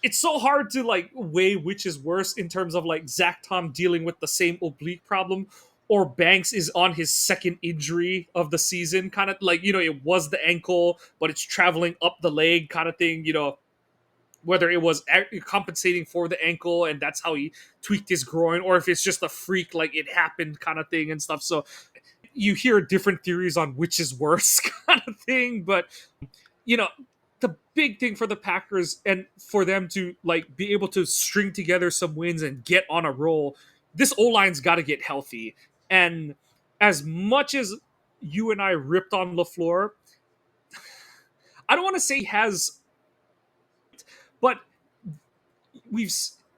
it's so hard to weigh which is worse in terms of Zach Tom dealing with the same oblique problem or Banks is on his second injury of the season, kind of it was the ankle, but it's traveling up the leg kind of thing, whether it was compensating for the ankle and that's how he tweaked his groin, or if it's just a freak, it happened kind of thing and stuff. So you hear different theories on which is worse kind of thing. But, the big thing for the Packers and for them to be able to string together some wins and get on a roll, this O-line's got to get healthy. And as much as you and I ripped on LaFleur, I don't want to say he has, but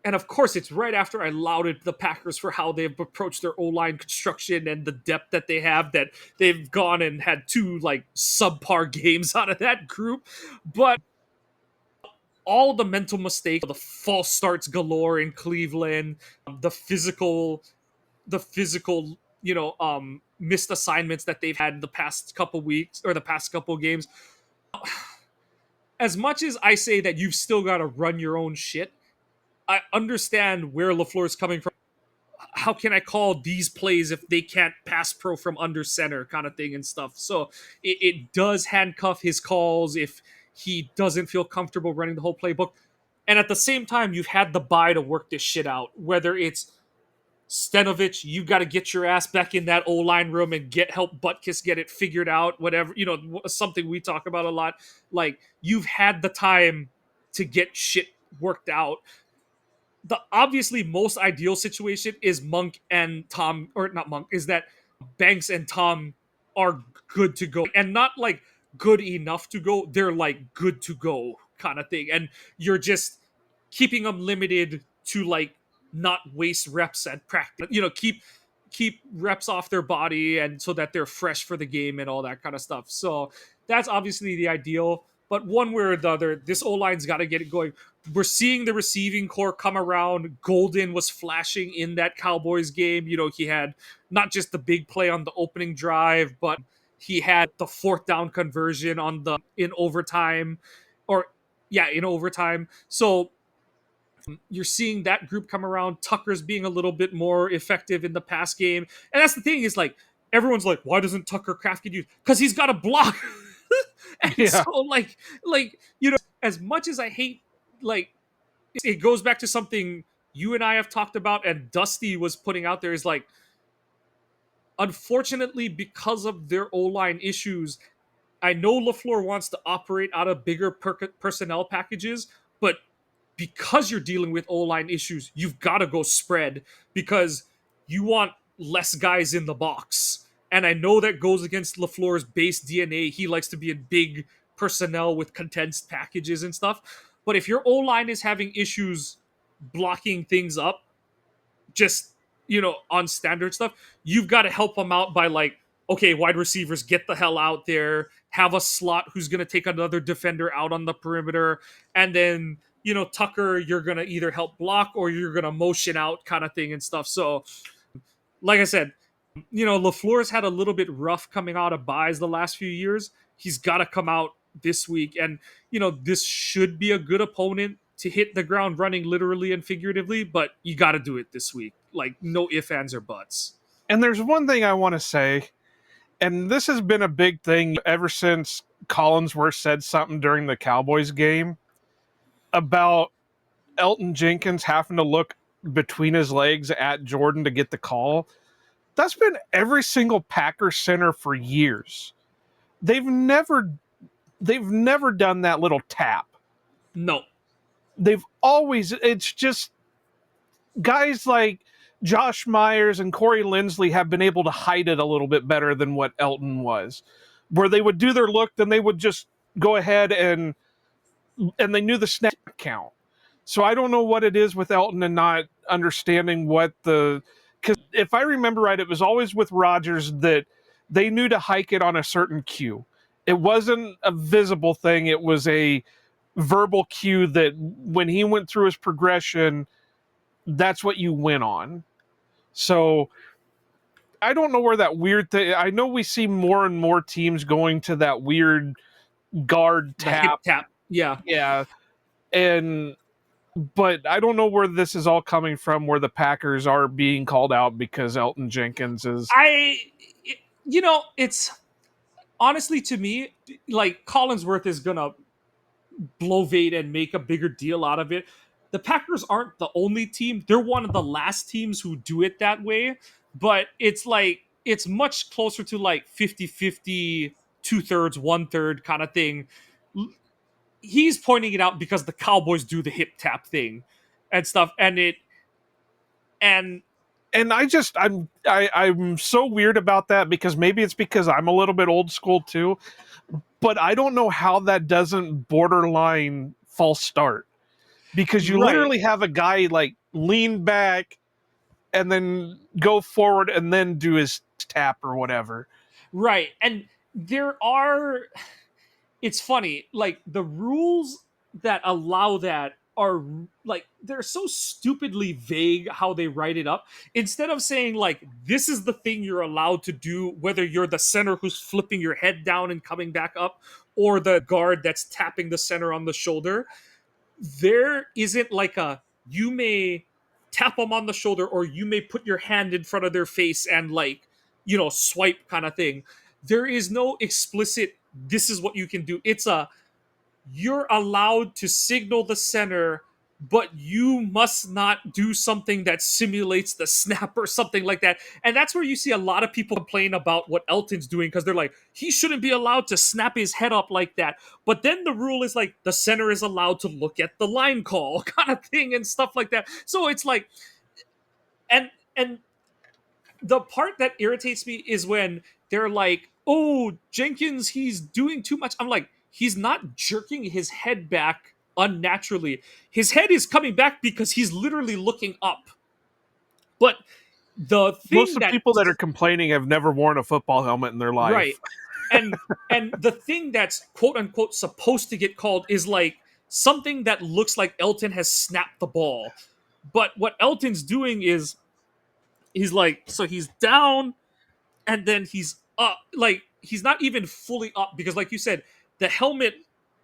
and of course it's right after I lauded the Packers for how they've approached their O-line construction and the depth that they have, that they've gone and had two subpar games out of that group. But all the mental mistakes, the false starts galore in Cleveland, the physical, missed assignments that they've had the past couple weeks or the past couple games. As much as I say that you've still got to run your own shit, I understand where LaFleur is coming from. How can I call these plays if they can't pass pro from under center kind of thing and stuff? So it does handcuff his calls if he doesn't feel comfortable running the whole playbook. And at the same time, you've had the bye to work this shit out. Whether it's Stenovich, you got to get your ass back in that O-line room and help Butkus get it figured out, whatever, something we talk about a lot. You've had the time to get shit worked out. The obviously most ideal situation is Monk and Tom, or not Monk, is that Banks and Tom are good to go. And not good enough to go, they're good to go kind of thing. And you're just keeping them limited to not waste reps at practice. Keep reps off their body and so that they're fresh for the game and all that kind of stuff. So that's obviously the ideal. But one way or the other, this O-line's got to get it going. We're seeing the receiving core come around. Golden was flashing in that Cowboys game. He had not just the big play on the opening drive, but he had the fourth down conversion in overtime. In overtime. So you're seeing that group come around. Tucker's being a little bit more effective in the pass game. And that's the thing is everyone's like, why doesn't Tucker Kraft get used? Because he's got a block. And Yeah. so as much as I hate, it goes back to something you and I have talked about and Dusty was putting out there is unfortunately, because of their O-line issues, I know LaFleur wants to operate out of bigger personnel packages, but because you're dealing with O-line issues, you've got to go spread because you want less guys in the box. And I know that goes against LaFleur's base DNA. He likes to be in big personnel with condensed packages and stuff. But if your O-line is having issues blocking things up, just, on standard stuff, you've got to help them out by okay, wide receivers, get the hell out there, have a slot who's going to take another defender out on the perimeter. And then, Tucker, you're going to either help block or you're going to motion out kind of thing and stuff. So, like I said, LaFleur's had a little bit rough coming out of buys the last few years. He's got to come out this week. And, this should be a good opponent to hit the ground running literally and figuratively, but you got to do it this week. No ifs, ands, or buts. And there's one thing I want to say, and this has been a big thing ever since Collinsworth said something during the Cowboys game about Elton Jenkins having to look between his legs at Jordan to get the call. That's been every single Packer center for years. They've never done that little tap. No. They've always, it's just guys like Josh Myers and Corey Linsley have been able to hide it a little bit better than what Elton was, where they would do their look, then they would just go ahead and they knew the snap count. So I don't know what it is with Elton and not understanding what because if I remember right, it was always with Rodgers that they knew to hike it on a certain cue. It wasn't a visible thing. It was a verbal cue that when he went through his progression, that's what you went on. So I don't know where that weird thing. I know we see more and more teams going to that weird guard tap. The hip tap. Yeah. Yeah. But I don't know where this is all coming from, where the Packers are being called out because Elton Jenkins is. It's honestly, to me, like, Collinsworth is going to blovate and make a bigger deal out of it. The Packers aren't the only team. They're one of the last teams who do it that way. But it's like, it's much closer to like 50-50, 2/3, 1/3 kind of thing. He's pointing it out because the Cowboys do the hip tap thing and stuff. And I'm so weird about that, because maybe it's because I'm a little bit old school too, but I don't know how that doesn't borderline false start, because you literally have a guy like lean back and then go forward and then do his tap or whatever. Right. And it's funny, like, the rules that allow that are like, they're so stupidly vague how they write it up. Instead of saying like, this is the thing you're allowed to do, whether you're the center who's flipping your head down and coming back up, or the guard that's tapping the center on the shoulder, there isn't like you may tap them on the shoulder, or you may put your hand in front of their face and, like, swipe kind of thing. There is no explicit, this is what you can do. It's you're allowed to signal the center, but you must not do something that simulates the snap or something like that. And that's where you see a lot of people complain about what Elton's doing, because they're like, he shouldn't be allowed to snap his head up like that. But then the rule is like, the center is allowed to look at the line call kind of thing and stuff like that. So it's like, and the part that irritates me is when they're like, oh, Jenkins, he's doing too much. I'm like, he's not jerking his head back unnaturally. His head is coming back because he's literally looking up. But the thing most of the people that are complaining have never worn a football helmet in their life. Right. And the thing that's quote unquote supposed to get called is like something that looks like Elton has snapped the ball. But what Elton's doing is he's like, so he's down and then he's up. Like, he's not even fully up, because like you said, the helmet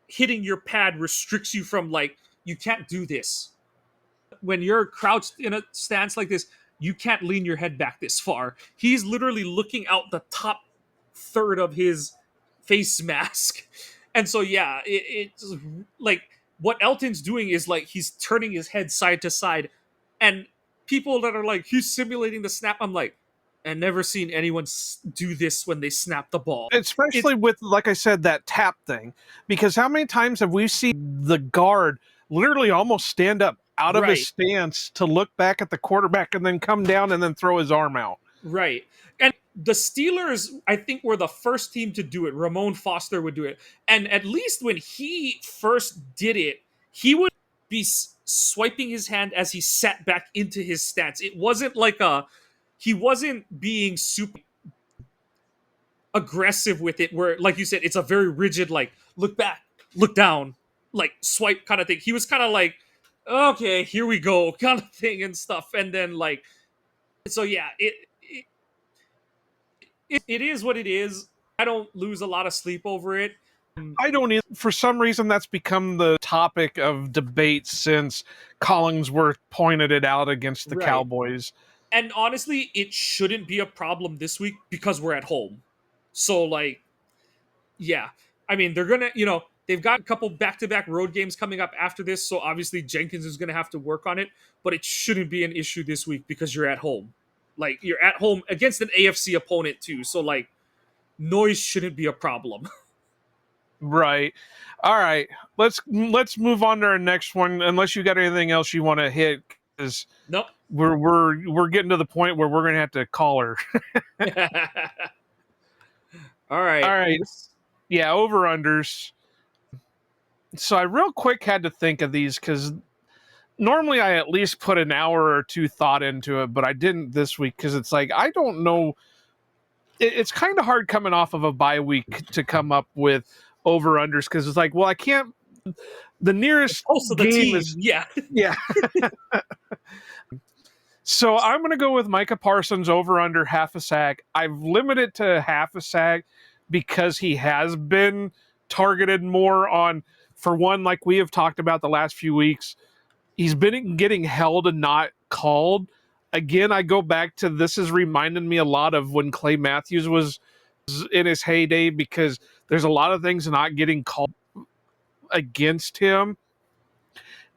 hitting your pad restricts you from, like, you can't do this. When you're crouched in a stance like this, you can't lean your head back this far. He's literally looking out the top third of his face mask. And so, yeah, it's like what Elton's doing is like he's turning his head side to side. And people that are like, he's simulating the snap, I'm like, I've never seen anyone do this when they snap the ball. Especially with, like I said, that tap thing. Because how many times have we seen the guard literally almost stand up out of his stance to look back at the quarterback and then come down and then throw his arm out? Right. And the Steelers, I think, were the first team to do it. Ramon Foster would do it. And at least when he first did it, he would be swiping his hand as he sat back into his stance. It wasn't like he wasn't being super aggressive with it, where, like you said, it's a very rigid, like, look back, look down, like, swipe kind of thing. He was kind of like, okay, here we go kind of thing and stuff. And then, like, so yeah, it is what it is. I don't lose a lot of sleep over it. I don't either. For some reason, that's become the topic of debate since Collinsworth pointed it out against the Cowboys. And honestly, it shouldn't be a problem this week because we're at home. So like, yeah. I mean, they're gonna, they've got a couple back-to-back road games coming up after this, so obviously Jenkins is gonna have to work on it, but it shouldn't be an issue this week because you're at home. Like, you're at home against an AFC opponent too, so like, noise shouldn't be a problem. Right. All right. Let's move on to our next one. Unless you got anything else you want to hit, because Nope. we're getting to the point where we're gonna have to call her. All right. All right. Yeah. Over unders. So I real quick had to think of these because normally I at least put an hour or two thought into it, but I didn't this week because it's like I don't know. It's kind of hard coming off of a bye week to come up with over unders because it's like, well, I can't. The nearest Also, the game team, is yeah. yeah. So I'm going to go with Micah Parsons over under half a sack. I've limited to half a sack because he has been targeted more on, for one, like we have talked about the last few weeks, he's been getting held and not called. Again, I go back to this is reminding me a lot of when Clay Matthews was in his heyday because there's a lot of things not getting called against him.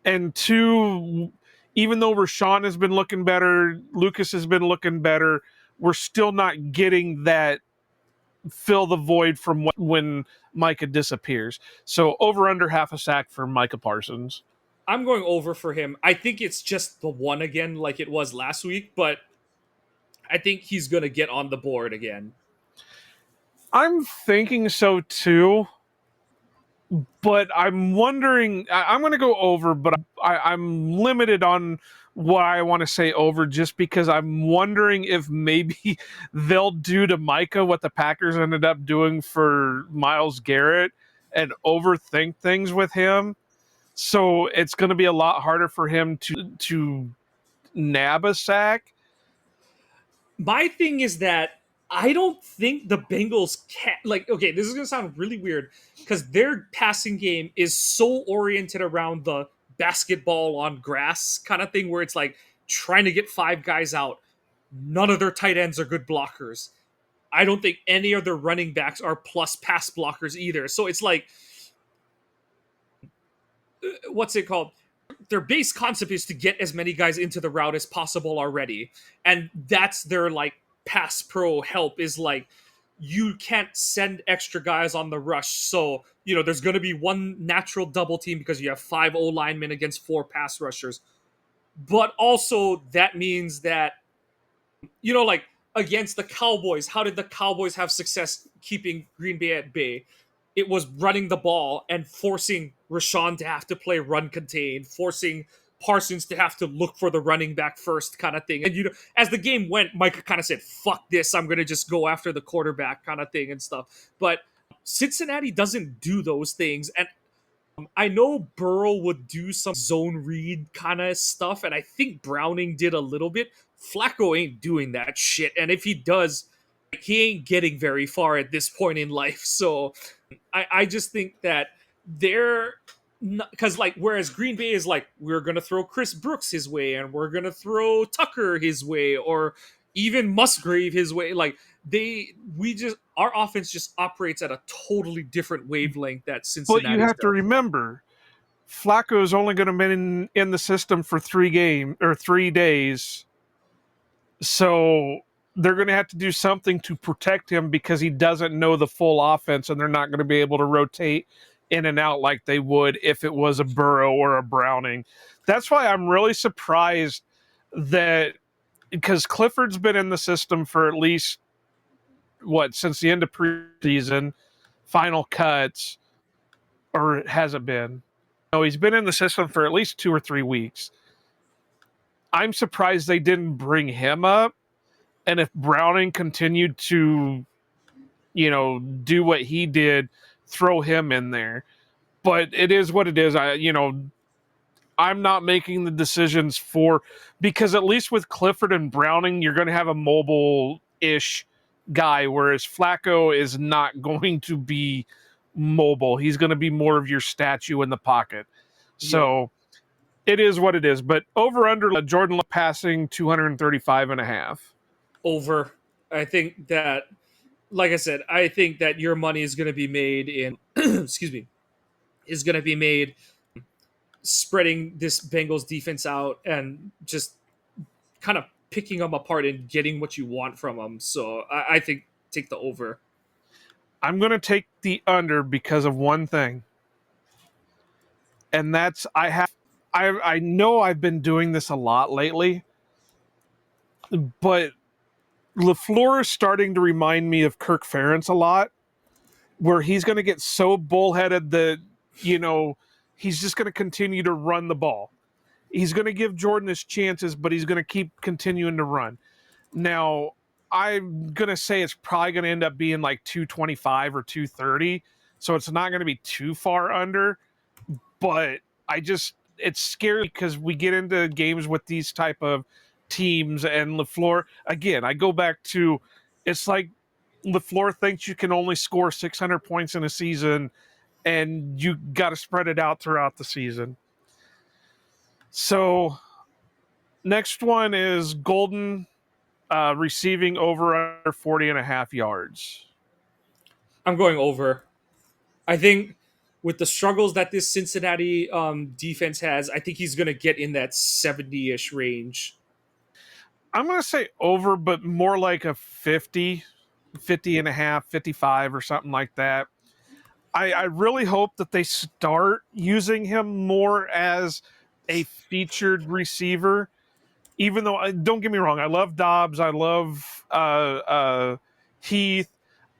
And two, even though Rashawn has been looking better, Lucas has been looking better, we're still not getting that fill the void from when Micah disappears. So over under half a sack for Micah Parsons. I'm going over for him. I think it's just the one again, like it was last week, but I think he's going to get on the board again. I'm thinking so too, but I'm wondering. I'm going to go over, but I'm limited on what I want to say over just because I'm wondering if maybe they'll do to Micah what the Packers ended up doing for Myles Garrett and overthink things with him. So it's going to be a lot harder for him to nab a sack. My thing is that I don't think the Bengals can, like, okay, this is going to sound really weird because their passing game is so oriented around the basketball on grass kind of thing where it's like trying to get five guys out. None of their tight ends are good blockers. I don't think any of their running backs are plus pass blockers either. So it's like, what's it called? Their base concept is to get as many guys into the route as possible already. And that's their like pass pro help is like you can't send extra guys on the rush. So, there's going to be one natural double team because you have 5 O linemen against 4 pass rushers. But also that means that like against the Cowboys, how did the Cowboys have success keeping Green Bay at bay? It was running the ball and forcing Rashawn to have to play run contained, forcing Parsons to have to look for the running back first kind of thing. And as the game went, Micah kind of said, fuck this, I'm going to just go after the quarterback kind of thing and stuff. But Cincinnati doesn't do those things. And I know Burrow would do some zone read kind of stuff, and I think Browning did a little bit. Flacco ain't doing that shit, and if he does, he ain't getting very far at this point in life. So I just think that they're because like whereas Green Bay is like we're gonna throw Chris Brooks his way and we're gonna throw Tucker his way or even Musgrave his way, like our offense just operates at a totally different wavelength that Cincinnati. But you have to remember, Flacco is only going to be in the system for 3 days. So they're going to have to do something to protect him because he doesn't know the full offense and they're not going to be able to rotate in and out like they would if it was a Burrow or a Browning. That's why I'm really surprised that because Clifford's been in the system for at least since the end of preseason, final cuts, or has it been? No, he's been in the system for at least 2 or 3 weeks. I'm surprised they didn't bring him up. And if Browning continued to, do what he did, throw him in there. But it is what it is. I'm not making the decisions because at least with Clifford and Browning, you're going to have a mobile-ish guy, whereas Flacco is not going to be mobile. He's going to be more of your statue in the pocket. So It is what it is. But over under Jordan Love passing 235 and a half. Over. I think that, like I said, I think that your money is going to be made in, excuse me, is going to be made spreading this Bengals defense out and just kind of picking them apart and getting what you want from them. So I think take the over. I'm going to take the under because of one thing. And that's I know I've been doing this a lot lately, but LaFleur is starting to remind me of Kirk Ferentz a lot, where he's going to get so bullheaded that, he's just going to continue to run the ball. He's going to give Jordan his chances, but he's going to keep continuing to run. Now, I'm going to say it's probably going to end up being like 225 or 230, so it's not going to be too far under, but it's scary because we get into games with these type of teams, and LaFleur, again, I go back to, it's like LaFleur thinks you can only score 600 points in a season, and you got to spread it out throughout the season. So next one is Golden receiving over under 40 and a half yards. I'm going over. I think with the struggles that this Cincinnati defense has, I think he's going to get in that 70-ish range. I'm going to say over, but more like a 50 and a half, 55 or something like that. I really hope that they start using him more as a featured receiver, even though, don't get me wrong, I love Dobbs, I love Heath.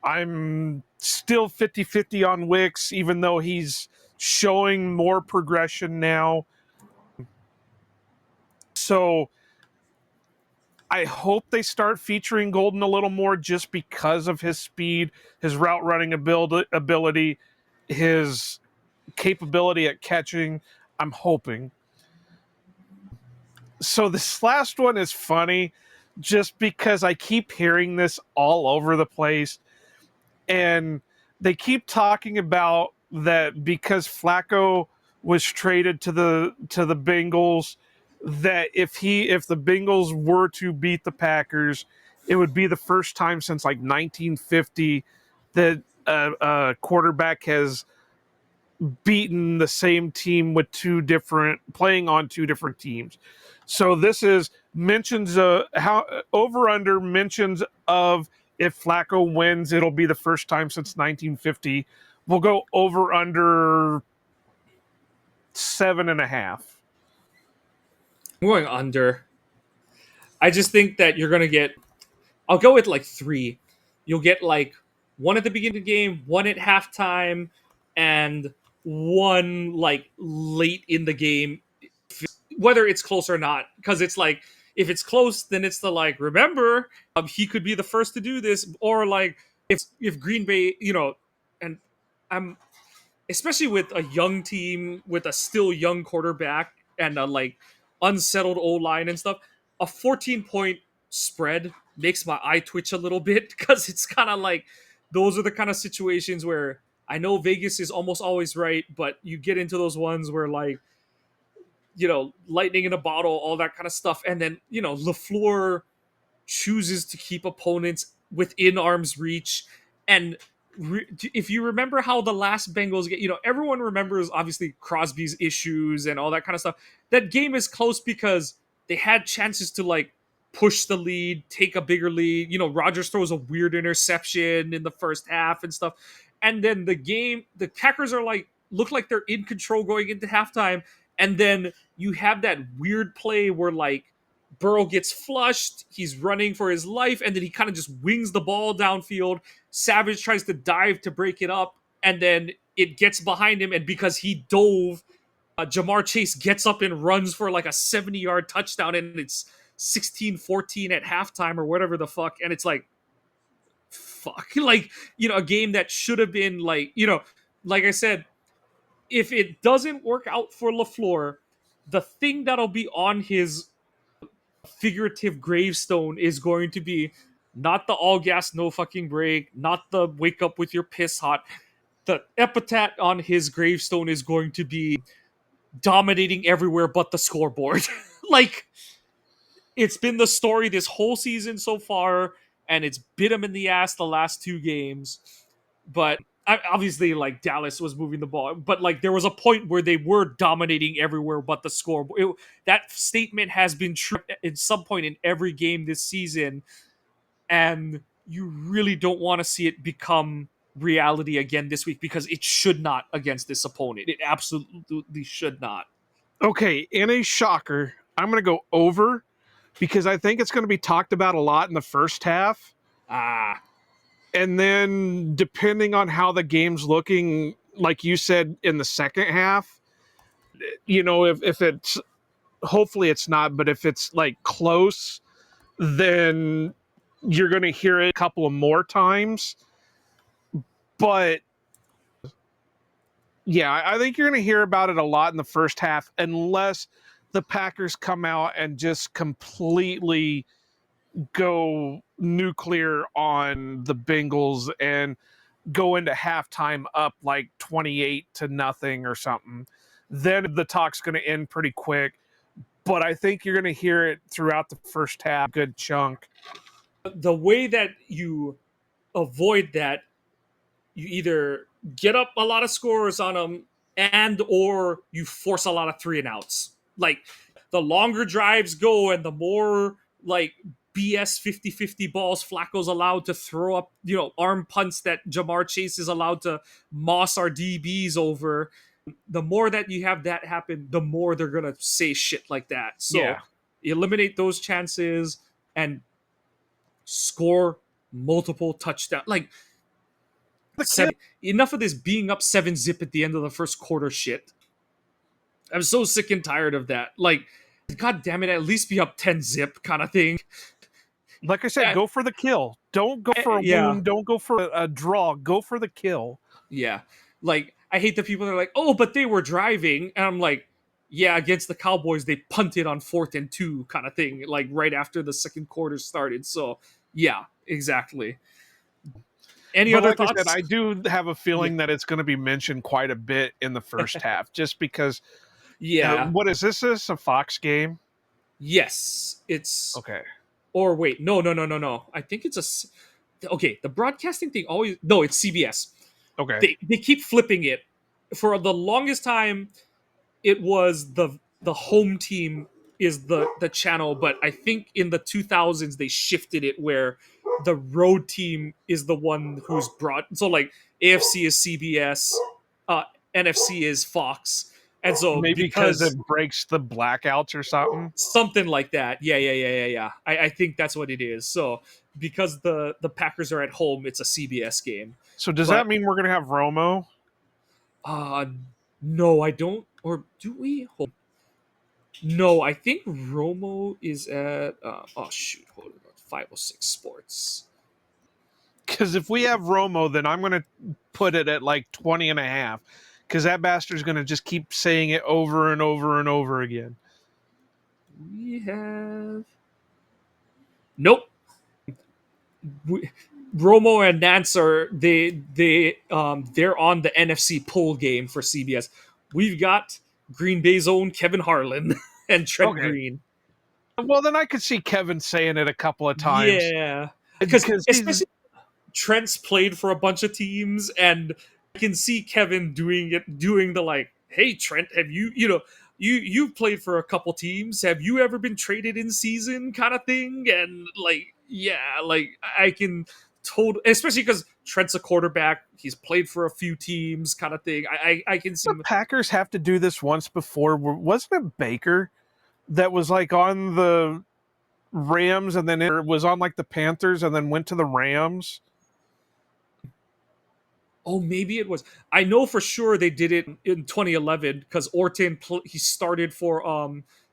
I'm still 50-50 on Wicks, even though he's showing more progression now. So I hope they start featuring Golden a little more just because of his speed, his route running ability, his capability at catching. I'm hoping. So this last one is funny just because I keep hearing this all over the place. And they keep talking about that because Flacco was traded to the Bengals, that if the Bengals were to beat the Packers, it would be the first time since like 1950 that a quarterback has beaten the same team with playing on two different teams. So this is mentions how over under mentions of if Flacco wins, it'll be the first time since 1950. We'll go over under 7.5. I'm going under. I just think that you're going to get, I'll go with like 3. You'll get like 1 at the beginning of the game, 1 at halftime, and 1 like late in the game, whether it's close or not. Because it's like, if it's close, then it's the like, remember, he could be the first to do this. Or like, if Green Bay, and I'm, especially with a young team, with a still young quarterback and a like unsettled O-line and stuff, a 14-point spread makes my eye twitch a little bit because it's kind of like, those are the kind of situations where I know Vegas is almost always right, but you get into those ones where like, lightning in a bottle, all that kind of stuff. And then, LaFleur chooses to keep opponents within arm's reach. And if you remember how the last Bengals get, everyone remembers obviously Crosby's issues and all that kind of stuff. That game is close because they had chances to like push the lead, take a bigger lead. Rodgers throws a weird interception in the first half and stuff. And then the Packers are like, look like they're in control going into halftime. And then you have that weird play where like Burrow gets flushed, he's running for his life, and then he kind of just wings the ball downfield. Savage tries to dive to break it up, and then it gets behind him, and because he dove, Jamar Chase gets up and runs for like a 70-yard touchdown, and it's 16-14 at halftime or whatever the fuck, and it's like, fuck. Like, a game that should have been like, like I said, if it doesn't work out for LaFleur, the thing that'll be on his figurative gravestone is going to be not the all gas, no fucking break, not the wake up with your piss hot. The epitaph on his gravestone is going to be dominating everywhere but the scoreboard. Like, it's been the story this whole season so far, and it's bit them in the ass the last 2 games. But obviously, like, Dallas was moving the ball, but like there was a point where they were dominating everywhere but the scoreboard. That statement has been true at some point in every game this season, and you really don't want to see it become reality again this week, because it should not against this opponent. It absolutely should not. Okay, in a shocker, I'm going to go over because I think it's going to be talked about a lot in the first half. Ah, And then, depending on how the game's looking, like you said, in the second half, if it's, hopefully it's not, but if it's like close, then you're going to hear it a couple of more times. But yeah, I think you're going to hear about it a lot in the first half, unless the Packers come out and just completely go nuclear on the Bengals and go into halftime up like 28-0 or something. Then the talk's going to end pretty quick. But I think you're going to hear it throughout the first half, good chunk. the way that you avoid that, you either get up a lot of scores on them, and or you force a lot of 3-and-outs. Like, the longer drives go and the more like BS 50-50 balls Flacco's allowed to throw up, arm punts that Jamar Chase is allowed to moss our DBs over, the more that you have that happen, the more they're going to say shit like that. So Yeah. eliminate those chances and score multiple touchdowns. Like, enough of this being up 7-0 at the end of the first quarter shit. I'm so sick and tired of that. Like, god damn it, at least be up 10-0 kind of thing. Like I said, go for the kill. Don't go for a wound. Don't go for a draw. Go for the kill. Yeah. Like, I hate the people that are like, oh, but they were driving. And I'm like, yeah, against the Cowboys, they punted on 4th and 2 kind of thing, like right after the second quarter started. So, yeah, exactly. Any other thoughts? I said, I do have a feeling that it's going to be mentioned quite a bit in the first half, just because. Yeah. What is this? Is a Fox game? Yes, it's okay. Or wait, no. I think it's okay. The broadcasting thing always it's CBS. Okay. They keep flipping it. For the longest time, it was the home team is the channel, but I think in the 2000s they shifted it where the road team is the one who's brought. So like AFC is CBS, NFC is Fox, and so maybe because it breaks the blackouts or something like that. Yeah. I think that's what it is. So because the Packers are at home, it's a CBS game. So does that mean we're gonna have Romo? No, I don't. Or do we? No, I think Romo is at. Hold on. 506 Sports. Because if we have Romo, then I'm gonna put it at like 20.5. Because that bastard's gonna just keep saying it over and over and over again. We have. Nope. Romo and Nance are they're on the NFC poll game for CBS. We've got Green Bay's own Kevin Harlan and Trent Green. Well, then I could see Kevin saying it a couple of times. Yeah, because especially Trent's played for a bunch of teams, and I can see Kevin doing the like, "Hey Trent, have you've played for a couple teams? Have you ever been traded in season?" kind of thing, and like, yeah, like I can especially because Trent's a quarterback, he's played for a few teams, kind of thing. I can see the Packers have to do this once before. Wasn't it Baker that was like on the Rams and then it was on like the Panthers and then went to the Rams? Oh, maybe it was. I know for sure they did it in 2011 because Orton he started for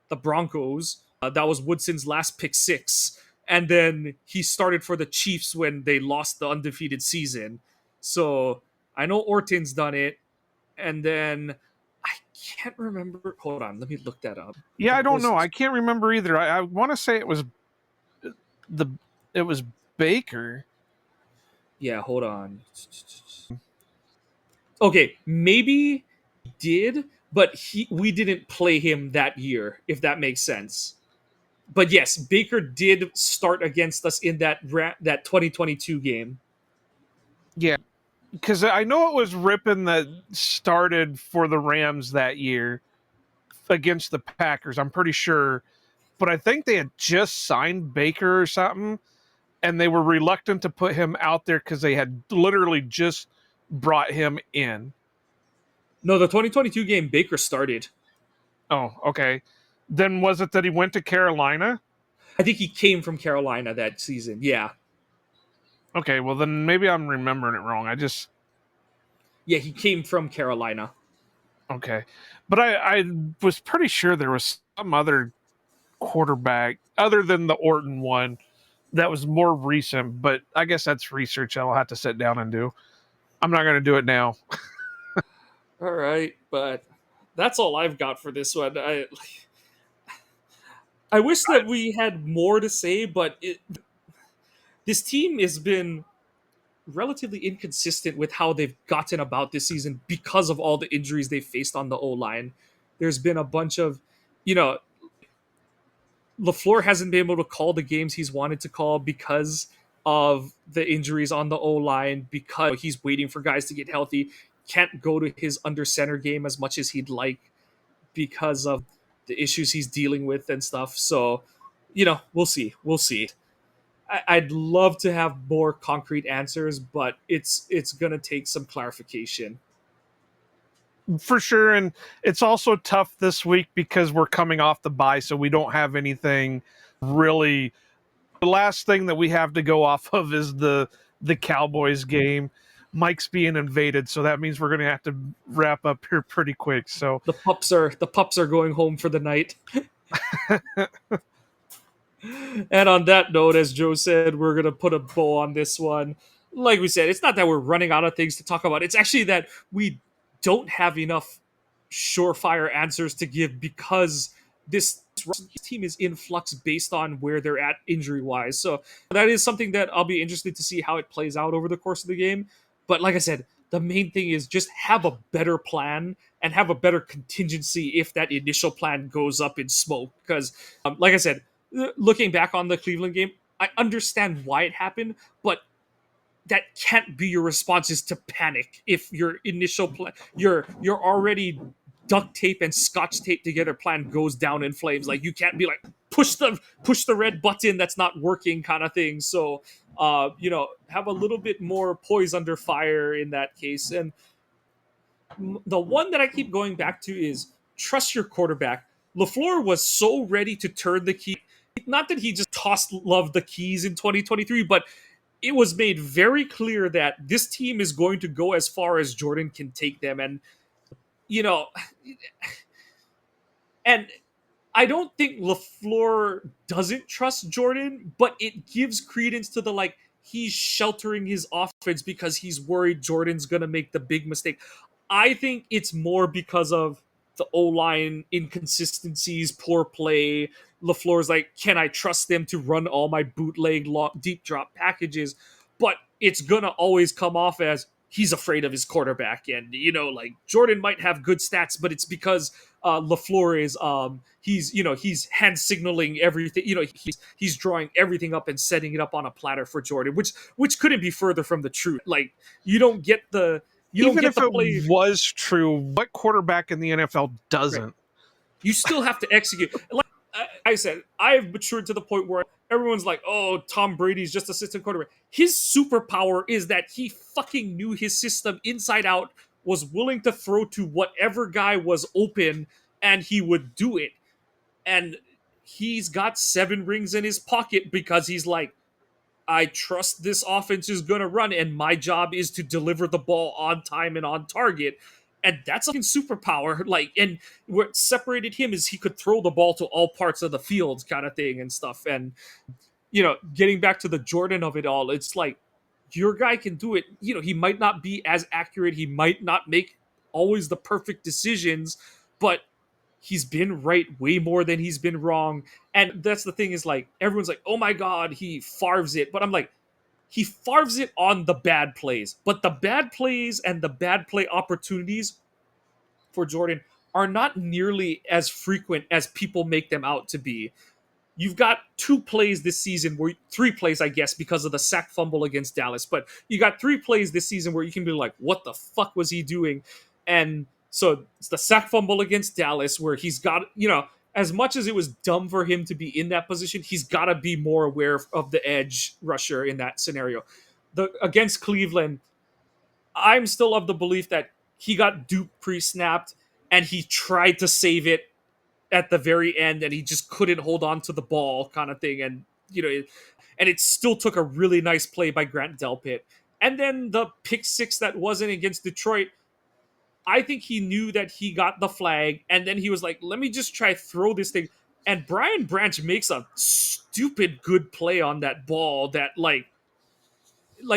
the Broncos. That was Woodson's last pick 6, and then he started for the Chiefs when they lost the undefeated season. So I know Orton's done it, and then I can't remember. Hold on, let me look that up. Yeah, I don't know. I can't remember either. I want to say it was Baker. Yeah, hold on. Okay, maybe he did, but we didn't play him that year, if that makes sense. But yes, Baker did start against us in that 2022 game. Yeah, because I know it was Rippon that started for the Rams that year against the Packers. I'm pretty sure, but I think they had just signed Baker or something, and they were reluctant to put him out there because they had literally just brought him in. No, the 2022 game, Baker started. Oh, okay. Then was it that he went to Carolina? I think he came from Carolina that season. Yeah. Okay, well then maybe I'm remembering it wrong. Yeah, he came from Carolina. Okay. But I was pretty sure there was some other quarterback other than the Orton one that was more recent, but I guess that's research I'll have to sit down and do. I'm not going to do it now. All right, but that's all I've got for this one. I wish that we had more to say, but this team has been relatively inconsistent with how they've gotten about this season because of all the injuries they faced on the O line. There's been a bunch of, you know, LaFleur hasn't been able to call the games he's wanted to call because of the injuries on the O line, because he's waiting for guys to get healthy. Can't go to his under center game as much as he'd like because of the issues he's dealing with and stuff. So, we'll see. We'll see. I'd love to have more concrete answers, but it's gonna take some clarification. For sure, and it's also tough this week because we're coming off the bye, so we don't have anything really. The last thing that we have to go off of is the Cowboys game. Mike's being invaded, so that means we're going to have to wrap up here pretty quick. So The pups are going home for the night. And on that note, as Joe said, we're gonna put a bow on this one. Like we said, it's not that we're running out of things to talk about. It's actually that we don't have enough surefire answers to give because this team is in flux based on where they're at injury wise. So that is something that I'll be interested to see how it plays out over the course of the game. But like I said, the main thing is just have a better plan and have a better contingency if that initial plan goes up in smoke. Because, like I said, looking back on the Cleveland game, I understand why it happened, but that can't be your response is to panic if your initial plan, your already duct tape and scotch tape together plan goes down in flames. Like, you can't be like push the red button that's not working kind of thing. So have a little bit more poise under fire in that case. And the one that I keep going back to is trust your quarterback. LaFleur was so ready to turn the key. Not that he just tossed Love the keys in 2023, but it was made very clear that this team is going to go as far as Jordan can take them. And, and I don't think LaFleur doesn't trust Jordan, but it gives credence to the, like, he's sheltering his offense because he's worried Jordan's going to make the big mistake. I think it's more because of the O-line inconsistencies, poor play. LaFleur's like, can I trust them to run all my bootleg deep drop packages? But it's going to always come off as he's afraid of his quarterback. And, like, Jordan might have good stats, but it's because LaFleur is he's hand signaling everything. He's drawing everything up and setting it up on a platter for Jordan, which couldn't be further from the truth. Like, you don't get the even if it was true, what quarterback in the NFL doesn't? Right. You still have to execute. Like I said, I've matured to the point where everyone's like, oh, Tom Brady's just a system quarterback. His superpower is that he fucking knew his system inside out, was willing to throw to whatever guy was open, and he would do it. And he's got 7 rings in his pocket because he's like, I trust this offense is going to run, and my job is to deliver the ball on time and on target. And that's a superpower. Like, and what separated him is he could throw the ball to all parts of the field kind of thing and stuff. And, getting back to the Jordan of it all, it's like, your guy can do it. He might not be as accurate. He might not make always the perfect decisions, but he's been right way more than he's been wrong. And that's the thing is, like, everyone's like, oh my God, he farves it. But I'm like, he farves it on the bad plays. But the bad plays and the bad play opportunities for Jordan are not nearly as frequent as people make them out to be. You've got 2 plays this season where 3 plays, I guess, because of the sack fumble against Dallas, but you got 3 plays this season where you can be like, what the fuck was he doing? And so it's the sack fumble against Dallas where he's got, as much as it was dumb for him to be in that position, he's got to be more aware of the edge rusher in that scenario. Against Cleveland, I'm still of the belief that he got duped pre-snapped and he tried to save it at the very end and he just couldn't hold on to the ball kind of thing. And, and it still took a really nice play by Grant Delpit. And then the pick six that wasn't against Detroit, I think he knew that he got the flag and then he was like, let me just try throw this thing. And Brian Branch makes a stupid good play on that ball that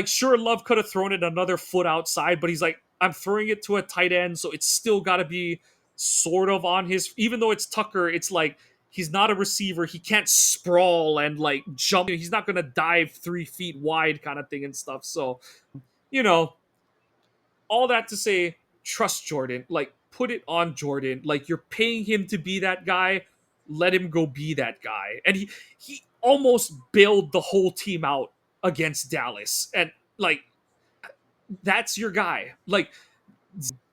sure, Love could have thrown it another foot outside, but he's like, I'm throwing it to a tight end, so it's still got to be sort of on his. Even though it's Tucker, it's like he's not a receiver. He can't sprawl and jump. He's not going to dive 3 feet wide, kind of thing and stuff. So, all that to say, trust Jordan. Put it on Jordan. You're paying him to be that guy. Let him go be that guy. And he almost bailed the whole team out against Dallas. And that's your guy.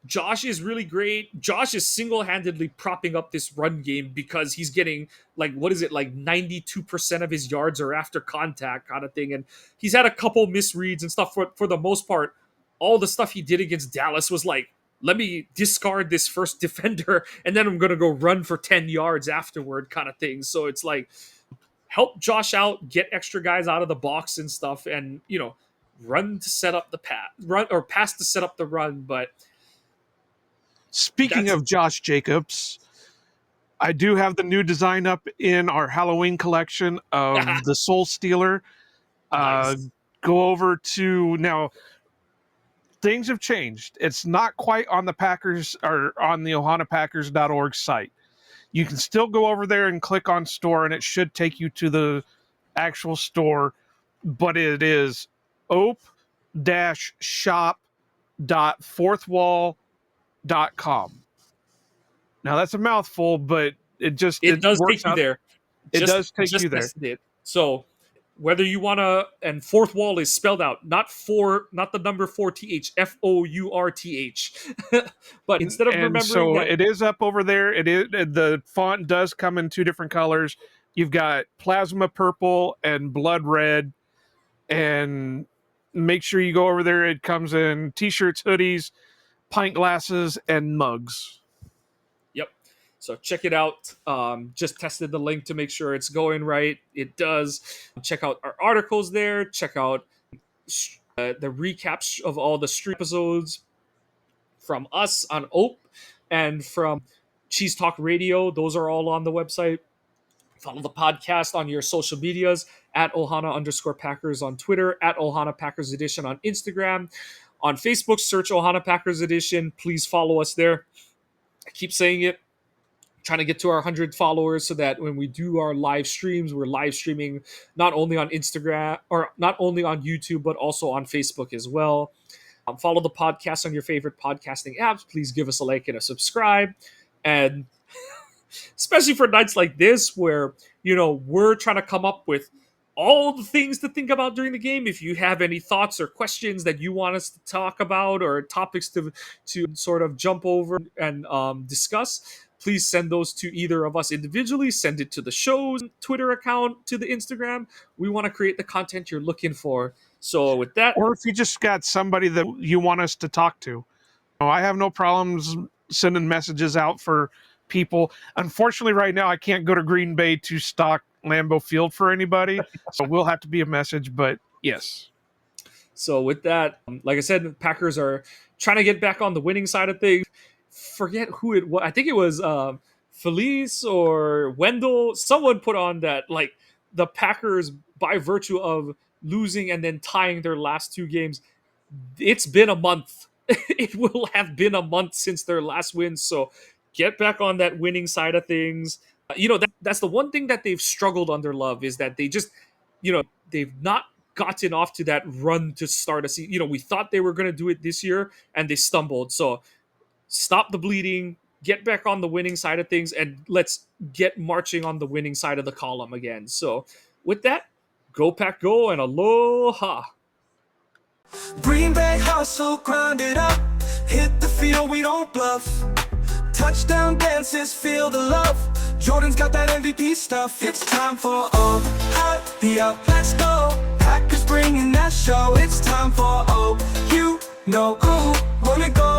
Josh is really great. Josh is single-handedly propping up this run game because he's getting 92% of his yards are after contact kind of thing. And he's had a couple misreads and stuff. For the most part, all the stuff he did against Dallas was let me discard this first defender and then I'm going to go run for 10 yards afterward kind of thing. So it's help Josh out, get extra guys out of the box and stuff, and run to set up the pass to set up the run. But speaking of Josh Jacobs, I do have the new design up in our Halloween collection of the Soul Stealer. Nice. Go over to now. Things have changed. It's not quite on the Packers or on the ohanapackers.org site. You can still go over there and click on store, and it should take you to the actual store, but it is ope-shop.fourthwall.com. Now that's a mouthful, but it does take you there. It does take you there. So whether you want to, and fourth wall is spelled out, not the number 4th, FOURTH. But instead of remembering so that, it is up over there. It is, the font does come in 2 different colors. You've got plasma purple and blood red, and make sure you go over there. It comes in t-shirts, hoodies, pint glasses, and mugs. Yep. So check it out. Just tested the link to make sure it's going right. It does. Check out our articles there. Check out the recaps of all the stream episodes from us on OPE and from Cheese Talk Radio. Those are all on the website. Follow the podcast on your social medias at Ohana_Packers on Twitter, at Ohana Packers Edition on Instagram. On Facebook, search Ohana Packers Edition. Please follow us there. I keep saying it. Trying to get to our 100 followers so that when we do our live streams, we're live streaming not only on Instagram or not only on YouTube, but also on Facebook as well. Follow the podcast on your favorite podcasting apps. Please give us a like and a subscribe. And especially for nights like this where, we're trying to come up with all the things to think about during the game. If you have any thoughts or questions that you want us to talk about or topics to sort of jump over and discuss, please send those to either of us individually. Send it to the show's Twitter account, to the Instagram. We want to create the content you're looking for. So with that, or if you just got somebody that you want us to talk to, I have no problems sending messages out for people. Unfortunately, right now I can't go to Green Bay to stock Lambeau Field for anybody, so we'll have to be a message. But yes. So with that, like I said, the Packers are trying to get back on the winning side of things. Forget who it was. I think it was Felice or Wendell. Someone put on that the Packers, by virtue of losing and then tying their last 2 games, it's been a month. It will have been a month since their last win. So get back on that winning side of things. That's the one thing that they've struggled under Love is that they just, they've not gotten off to that run to start a season. We thought they were going to do it this year and they stumbled. So stop the bleeding, get back on the winning side of things, and let's get marching on the winning side of the column again. So with that, go Pack Go and aloha. Green Bay hustle, grind it up. Hit the field, we don't bluff. Touchdown dances, feel the love. Jordan's got that MVP stuff. It's time for the up. Let's go. Packers bringing that show. It's time for you know who. Wanna go